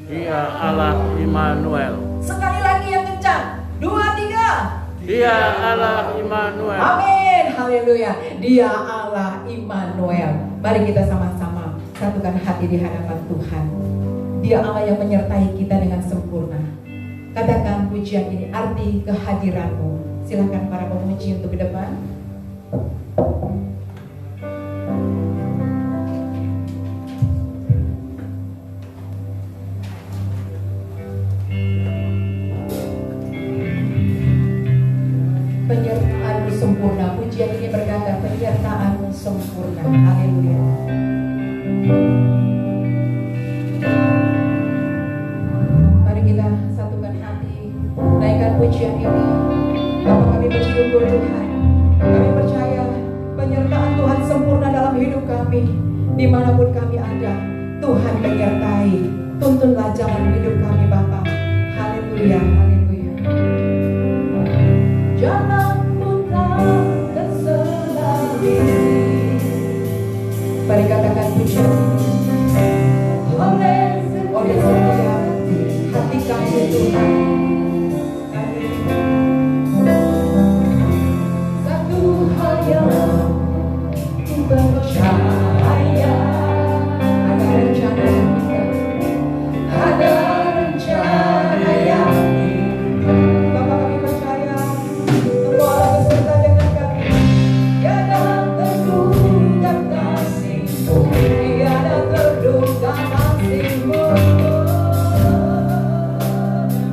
Dia Allah Immanuel. Sekali lagi yang kencang. 2, 3. Dia Allah Immanuel. Amin. Haleluya. Dia Allah Immanuel. Mari kita sama-sama satukan hati di hadapan Tuhan. Dia Allah yang menyertai kita dengan sempurna. Katakan pujian ini, arti kehadiranmu. Silakan para pemuji untuk ke depan. Penyertaanmu sempurna. Pujian ini berkata penyertaanmu sempurna. Haleluya. Mari kita satukan hati, naikkan pujian ini. Bapa, kami bersyukur Tuhan. Kami percaya penyertaan Tuhan sempurna dalam hidup kami. Dimanapun kami ada, Tuhan menyertai. Tuntunlah jalan hidup kami Bapa. Haleluya, haleluya. Tuhan. Satu hal yang ku percaya, ada rencana yang indah, ada rencana yang indah. Bapak kami percaya semua Allah beserta dengan kami. Tiada terduga kasih-Mu, tiada terduga kasih-Mu,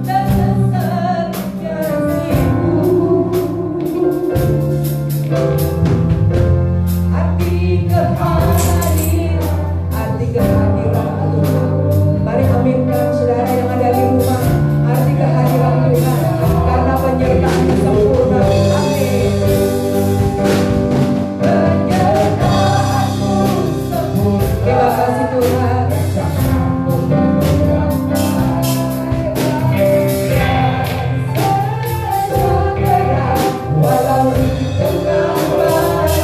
dan besar kasih-Mu. Arti kehadiran Tuhan. Mari aminkan saudara yang ada di rumah. Arti kehadiran Tuhan karena penyertaan sempurna. Amin. Penyertaan-Mu sempurna. Terima kasih Tuhan. Walau di tengah badai,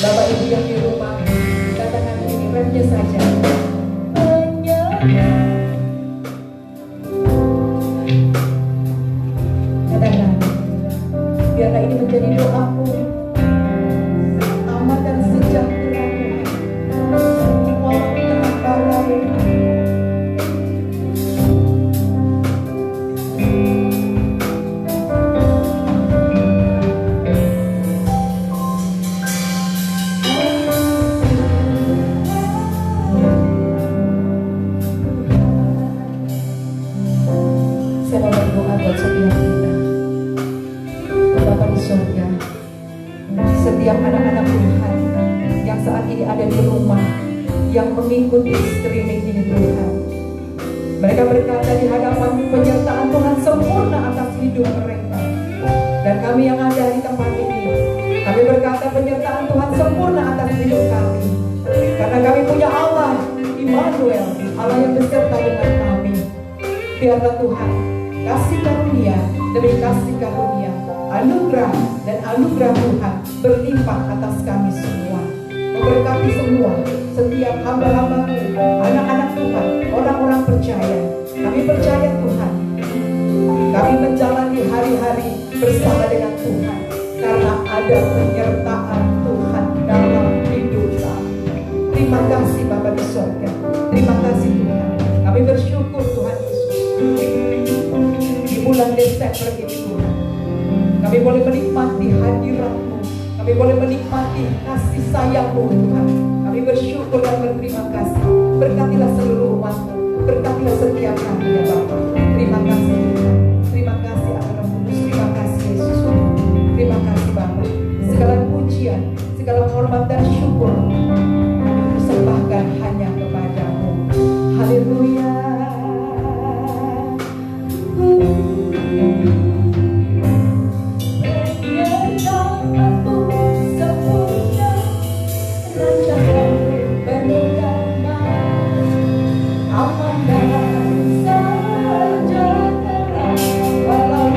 Bapak Ibu yang di rumah, katakan ini remnya saja. Katakan, biarlah ini menjadi doaku, aman dan sejahtera walau di tengah badai. Saya mau berdoa buat setiap kita. Bapa di surga, setiap anak-anak Tuhan yang saat ini ada di rumah, yang mengikuti streaming ini Tuhan, mereka berkata di hadapan penyertaan Tuhan sempurna atas hidup mereka. Dan kami yang ada di tempat ini, kami berkata penyertaan Tuhan sempurna atas hidup kami. Karena kami punya Allah, Immanuel, Allah yang beserta dengan kami. Biarlah Tuhan kasih karunia demi kasih karunia, anugerah dan anugerah Tuhan berlimpah atas kami semua. Memberkati semua, setiap hamba-hamba-Mu, anak-anak Tuhan, orang-orang percaya. Kami percaya Tuhan, kami menjalani hari-hari bersama dengan Tuhan karena ada penyertaan Tuhan dalam hidup kami. Terima kasih Bapa di surga. Terima kasih Tuhan. Kami bersyukur Tuhan Yesus. Di bulan Desember ini Tuhan, kami boleh menikmati hadirat-Mu. Kami boleh menikmati kasih sayang-Mu Tuhan. Kami bersyukur dan berterima kasih. Berkatilah seluruh umat-Mu. Berkatilah setiap kami ya Bapa. Terima kasih Tuhan. Terima kasih anak Roh Kudus. Terima kasih Yesus. Terima kasih Bapa. Segala pujian, segala hormat dan syukur kami persembahkan hanya kepada-Mu. Haleluya. Walau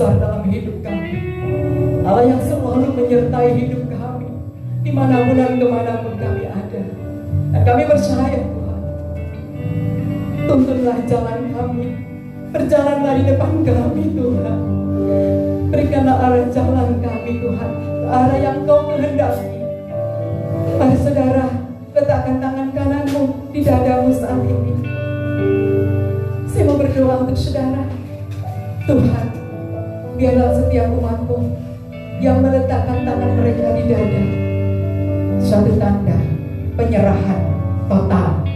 besar dalam hidup kami. Allah yang selalu menyertai hidup kami dimanapun dan kemanapun kami ada. Dan kami percaya Tuhan, tuntunlah jalan kami, berjalanlah di depan kami Tuhan. Berikanlah arah jalan kami Tuhan, ke arah yang Kau kehendaki. Mari saudara, letakkan tangan kananmu di dadamu saat ini. Saya mau berdoa untuk saudara. Tuhan, biarlah setiap umat-Mu yang meletakkan tangan mereka di dada, suatu tanda penyerahan total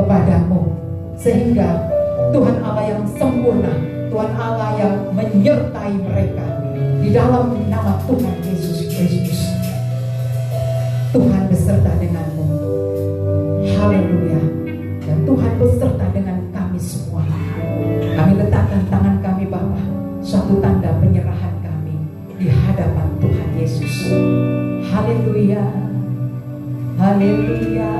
kepadamu, sehingga Tuhan Allah yang sempurna, Tuhan Allah yang menyertai mereka di dalam nama Tuhan Yesus Kristus. Tuhan beserta denganmu. Haleluya. Dan Tuhan beserta dengan kami semua. Kami letakkan tangan kami Bapa, suatu tanda penyerahan kami di hadapan Tuhan Yesus. Haleluya. Haleluya.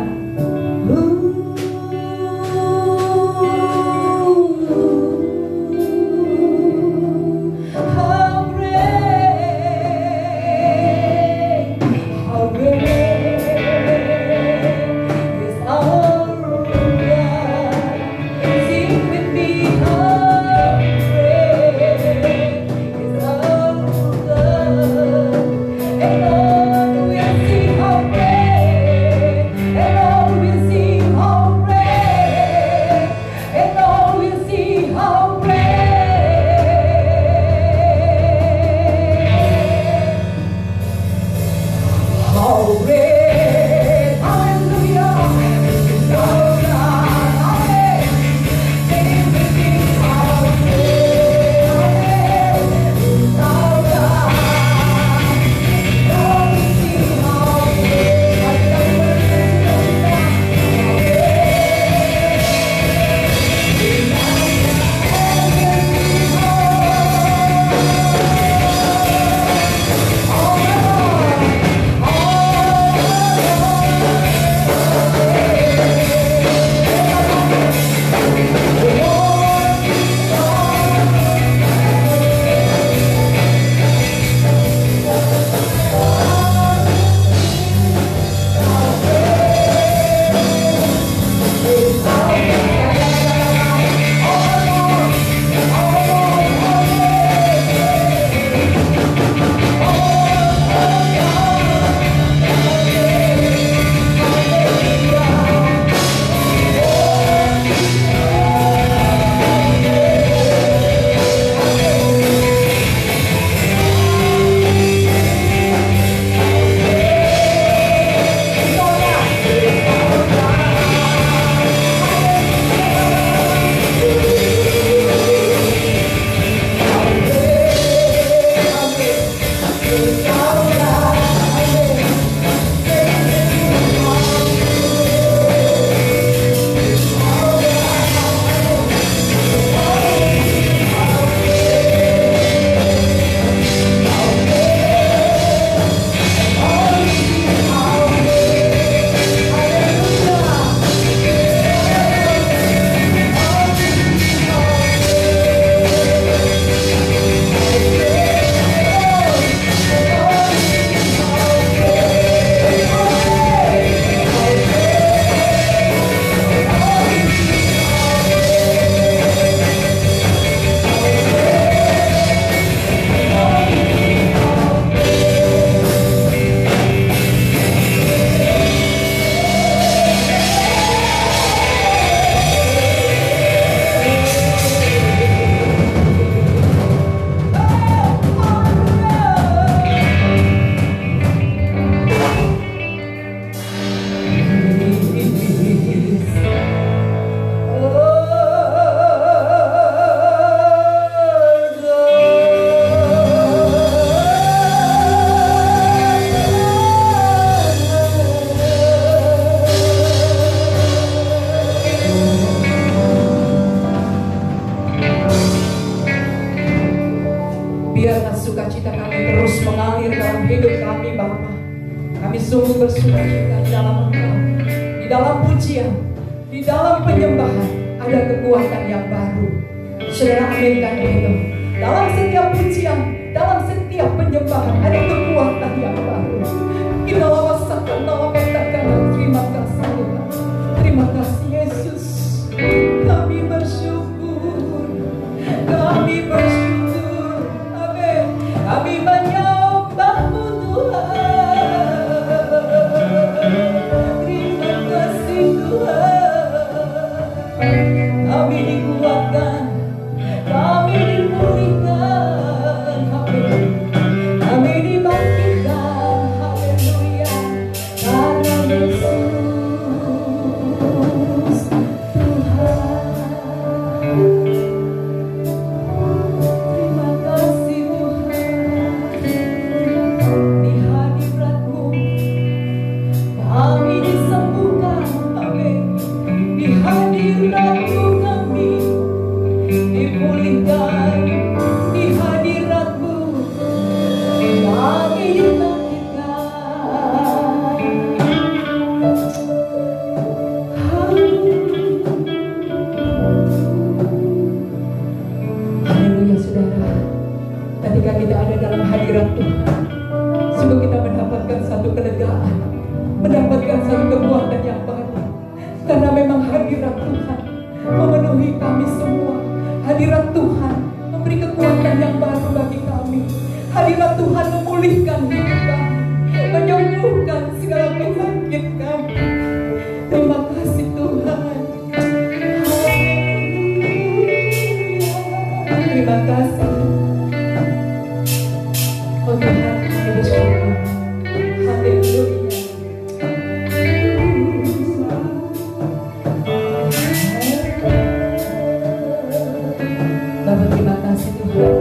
Biarlah sukacita kami terus mengalir dalam hidup kami Bapa. Kami sungguh bersukacita di dalam Engkau, di dalam pujian, di dalam penyembahan ada kekuatan yang baru. Saudara aminkan itu. Dalam setiap pujian, dalam setiap penyembahan ada kekuatan yang baru. Kita lawasakan, lawakatakan. Terima kasih Tuhan. Terima kasih Yesus. Kami bersyukur. Kami bersyukur. Amin. Kami menyembah-Mu Tuhan. Terima kasih Tuhan. Kami dikuatkan. Kami dipulihkan. Amin. Kami dibangkitkan. Haleluya. Karena Yesus Tuhan. Terima kasih Tuhan. Di hadirat-Mu kami disembuhkan. Amin. Di hadirat-Mu kami dipulihkan. Di hadirat-Mu kami dibangkitkan. Haleluya saudara. Ketika kita ada dalam hadirat Tuhan, sungguh kita mendapatkan satu kelegaan, mendapatkan satu kekuatan yang baru. Karena memang hadirat Tuhan memenuhi kami semua. Hadirat Tuhan memberi kekuatan yang baru bagi kami. Hadirat Tuhan memulihkan hidup kami, menyembuhkan segala penyakit kami. Terima kasih Tuhan. Terima kasih. Oh Tuhan, kami bersyukur. Haleluya. Bapak, terima kasih Tuhan.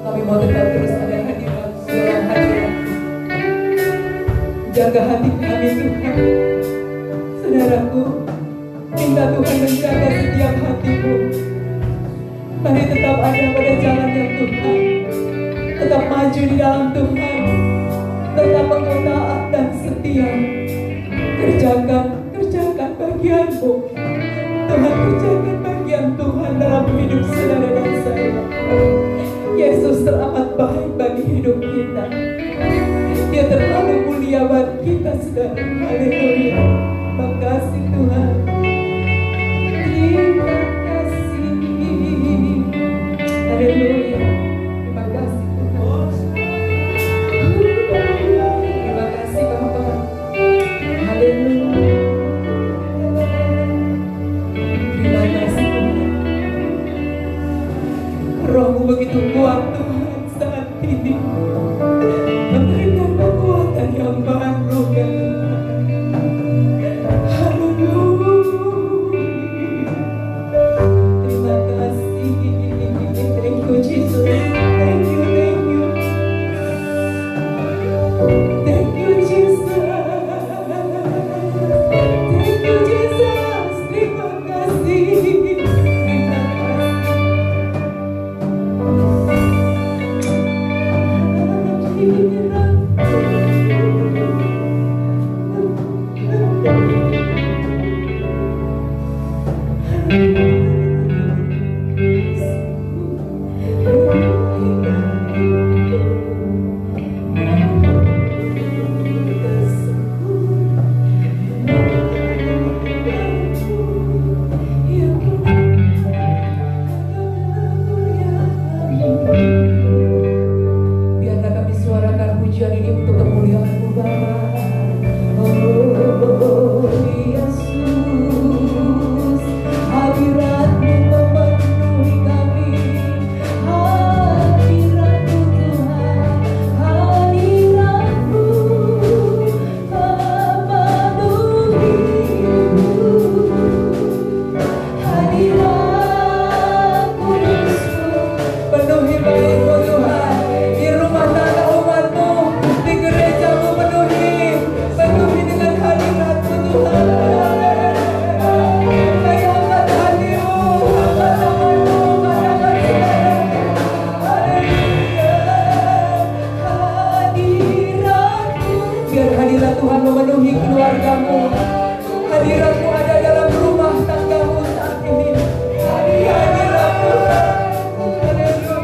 Kami mau tetap terus ada hadirat dalam hadirat. Jaga hati kami Tuhan. Saudaraku, minta Tuhan menjaga setiap hatimu. Mari tetap ada pada jalannya Tuhan. Tetap maju di dalam Tuhan. Tetap engkau taat dan setia. Kerjakan bagianmu. Tuhan, kerjakan bagian Tuhan dalam hidup saudara dan saya. Yesus teramat baik bagi hidup kita. Dia terlalu mulia bagi kita saudara. Haleluya. Terima kasih Tuhan. Terima kasih. Haleluya. Terima kasih Tuhan. Terima kasih Bapak. Haleluya. Terima kasih Tuhan. Roh-Mu begitu kuat Tuhan saat ini, memberikan kekuatan yang baru ya Tuhan. Haleluya. Terima kasih. Thank you Jesus. Thank you. Thank you Jesus. Thank you Jesus. Terima kasih. Terima Biarlah kami suarakan pujian ini untuk kemuliaan-Mu Bapa. Oh Yesus, hadirat-Mu memenuhi kami. Hadirat-Mu Tuhan, hadirat-Mu memenuhi. Hadirat kudus-Mu penuhi baik-Mu Tuhan. Di rumah tangga umat-Mu, di gereja-Mu penuhi dengan hadirat-Mu Tuhan. Kami angkat hati-Mu, angkat tangan-Mu, katakan haleluya. Hadirat-Mu, biar hadirat Tuhan memenuhi keluarga-Mu. Hadirat-Mu ada dalam rumah tangga-Mu saat ini. Hadirat Tuhan, haleluya.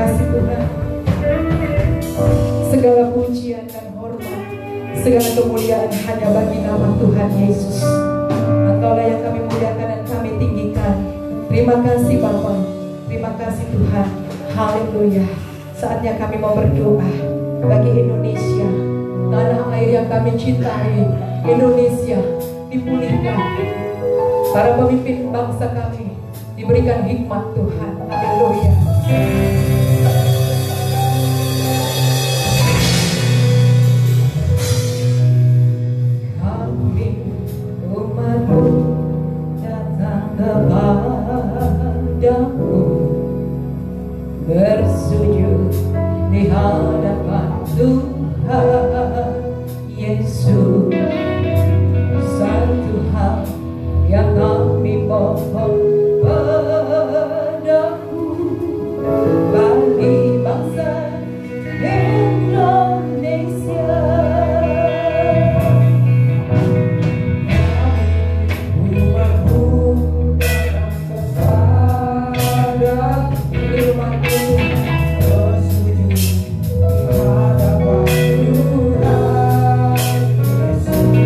kasih Tuhan. Segala pujian dan hormat, segala kemuliaan hanya bagi nama Tuhan Yesus. Engkaulah yang kami muliakan dan kami tinggikan. Terima kasih Bapa, terima kasih Tuhan. Haleluya. Saatnya kami mau berdoa bagi Indonesia, tanah air yang kami cintai. Indonesia dipulihkan, para pemimpin bangsa kami diberikan hikmat Tuhan. Haleluya. Kami umatmu datang kepadamu, bersujud di hadapan Tuhan Yesus. Satu hal yang kami mohon padamu, bagi bangsa Indonesia. Umatmu datang kepada umatmu, bersujud di hadapan Tuhan Yesus.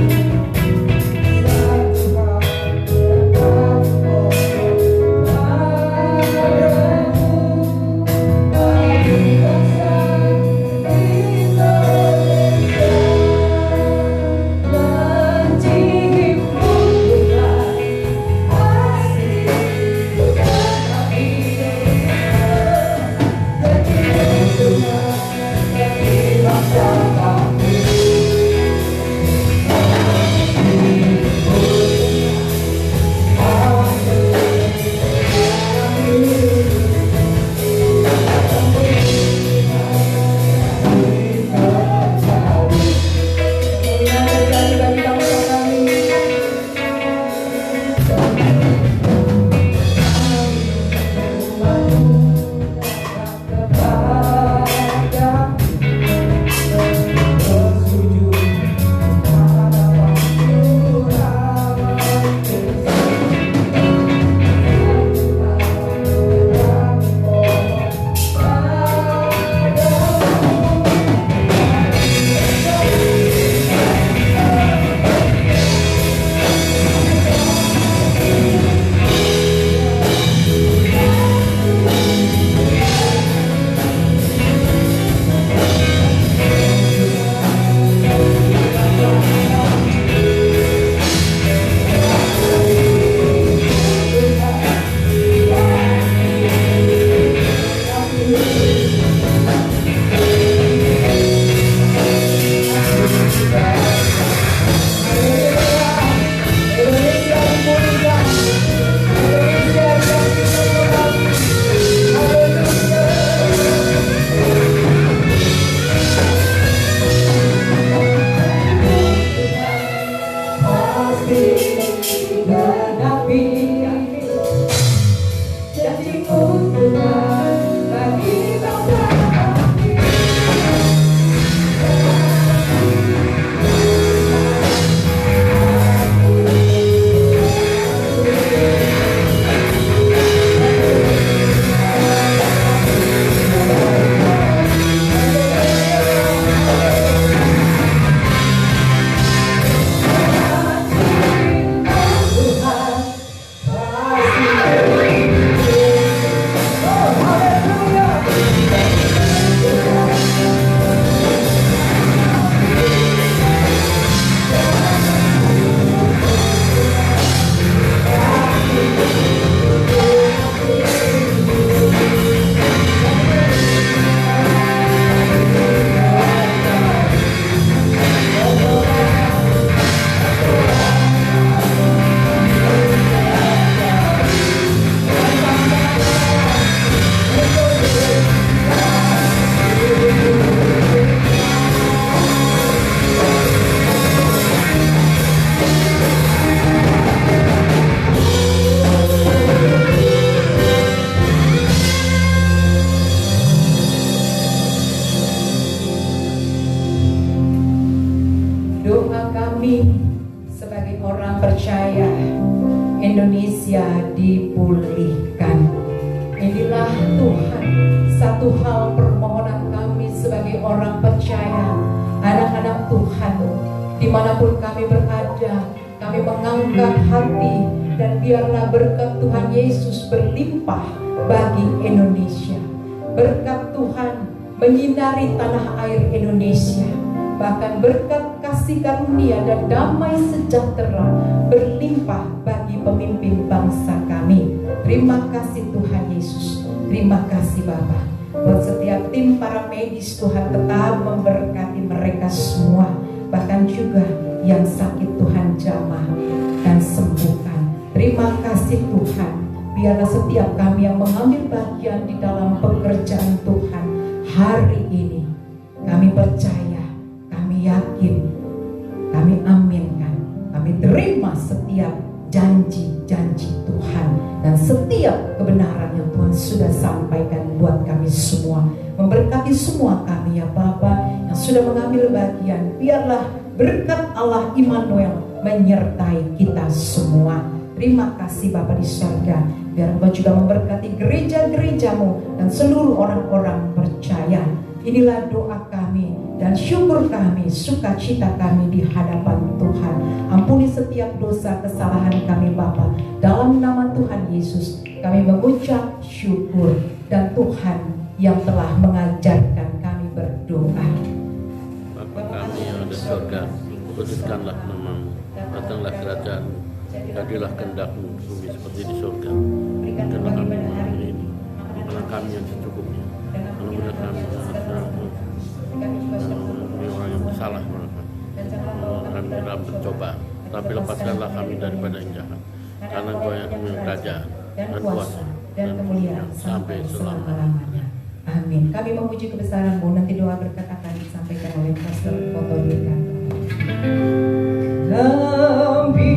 percaya Indonesia dipulihkan. Inilah Tuhan satu hal permohonan kami sebagai orang percaya, anak-anak Tuhan, dimanapun kami berada, kami mengangkat hati dan biarlah berkat Tuhan Yesus berlimpah bagi Indonesia. Berkat Tuhan menyinari tanah air Indonesia, bahkan berkat kasih karunia dan damai sejahtera berlimpah bagi pemimpin bangsa kami. Terima kasih Tuhan Yesus, terima kasih Bapa. Buat setiap tim para medis, Tuhan tetap memberkati mereka semua, bahkan juga yang sakit Tuhan jamah dan sembuhkan. Terima kasih Tuhan, biarlah setiap kami yang mengambil bagian di dalam pekerjaan Tuhan hari ini, kami percaya, kami yakin, kami aminkan, kami terima setiap janji-janji Tuhan dan setiap kebenaran yang Tuhan sudah sampaikan buat kami semua. Memberkati semua kami ya Bapa yang sudah mengambil bagian. Biarlah berkat Allah Immanuel menyertai kita semua. Terima kasih Bapa di surga. Biar Engkau juga memberkati gereja-gerejamu dan seluruh orang-orang percaya. Inilah doa kami dan syukur kami, sukacita kami di hadapan Tuhan. Ampuni setiap dosa kesalahan kami Bapa. Dalam nama Tuhan Yesus kami mengucap syukur, dan Tuhan yang telah mengajarkan kami berdoa. Bapa kami yang ada di surga, kuduskanlah namamu, datanglah kerajaan-Mu, jadilah kehendak-Mu bumi seperti di surga. Berikanlah kami makan ini, makan kami yang secukupnya, anugerah kami orang yang bersalah kami dalam percobaan, tapi lepaskanlah kami daripada yang jahat, karena Engkau yang punya kerajaan dan kuasa dan kemuliaan sampai selama-lamanya. Amin. Kami memuji kebesaran-Mu. Nanti doa berkat akan disampaikan oleh Pastor Foto Dirkan. Kami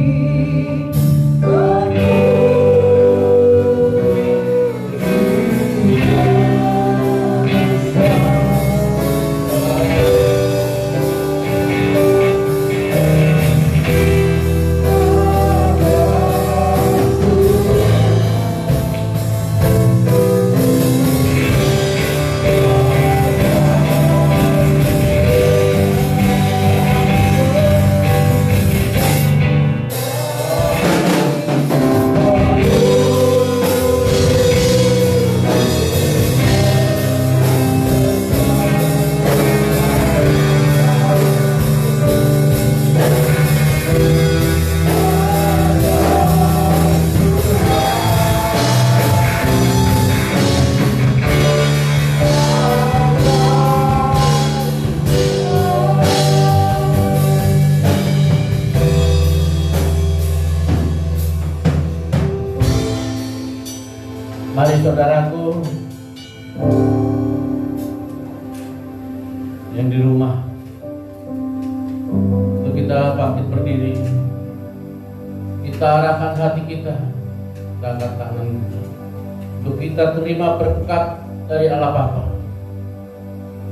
Mari saudaraku yang di rumah, untuk kita bangkit berdiri, kita arahkan hati kita, kita angkat tangan untuk kita terima berkat dari Allah Bapa.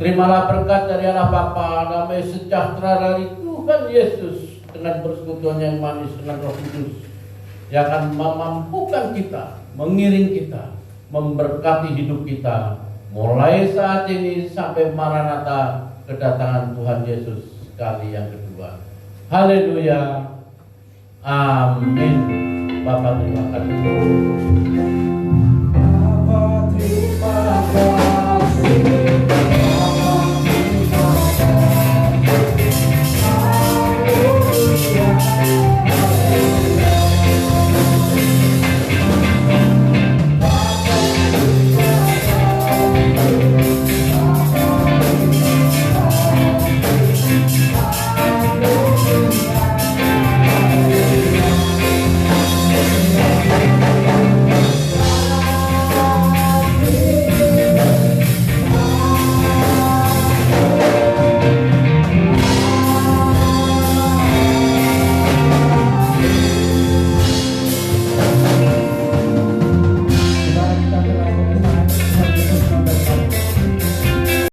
Terimalah berkat dari Allah Bapa, damai sejahtera dari Tuhan Yesus dengan persekutuan yang manis dengan Roh Kudus yang akan memampukan kita, mengiring kita, memberkati hidup kita mulai saat ini sampai Maranatha, kedatangan Tuhan Yesus kali yang kedua. Haleluya. Amin. Bapak terima kasih.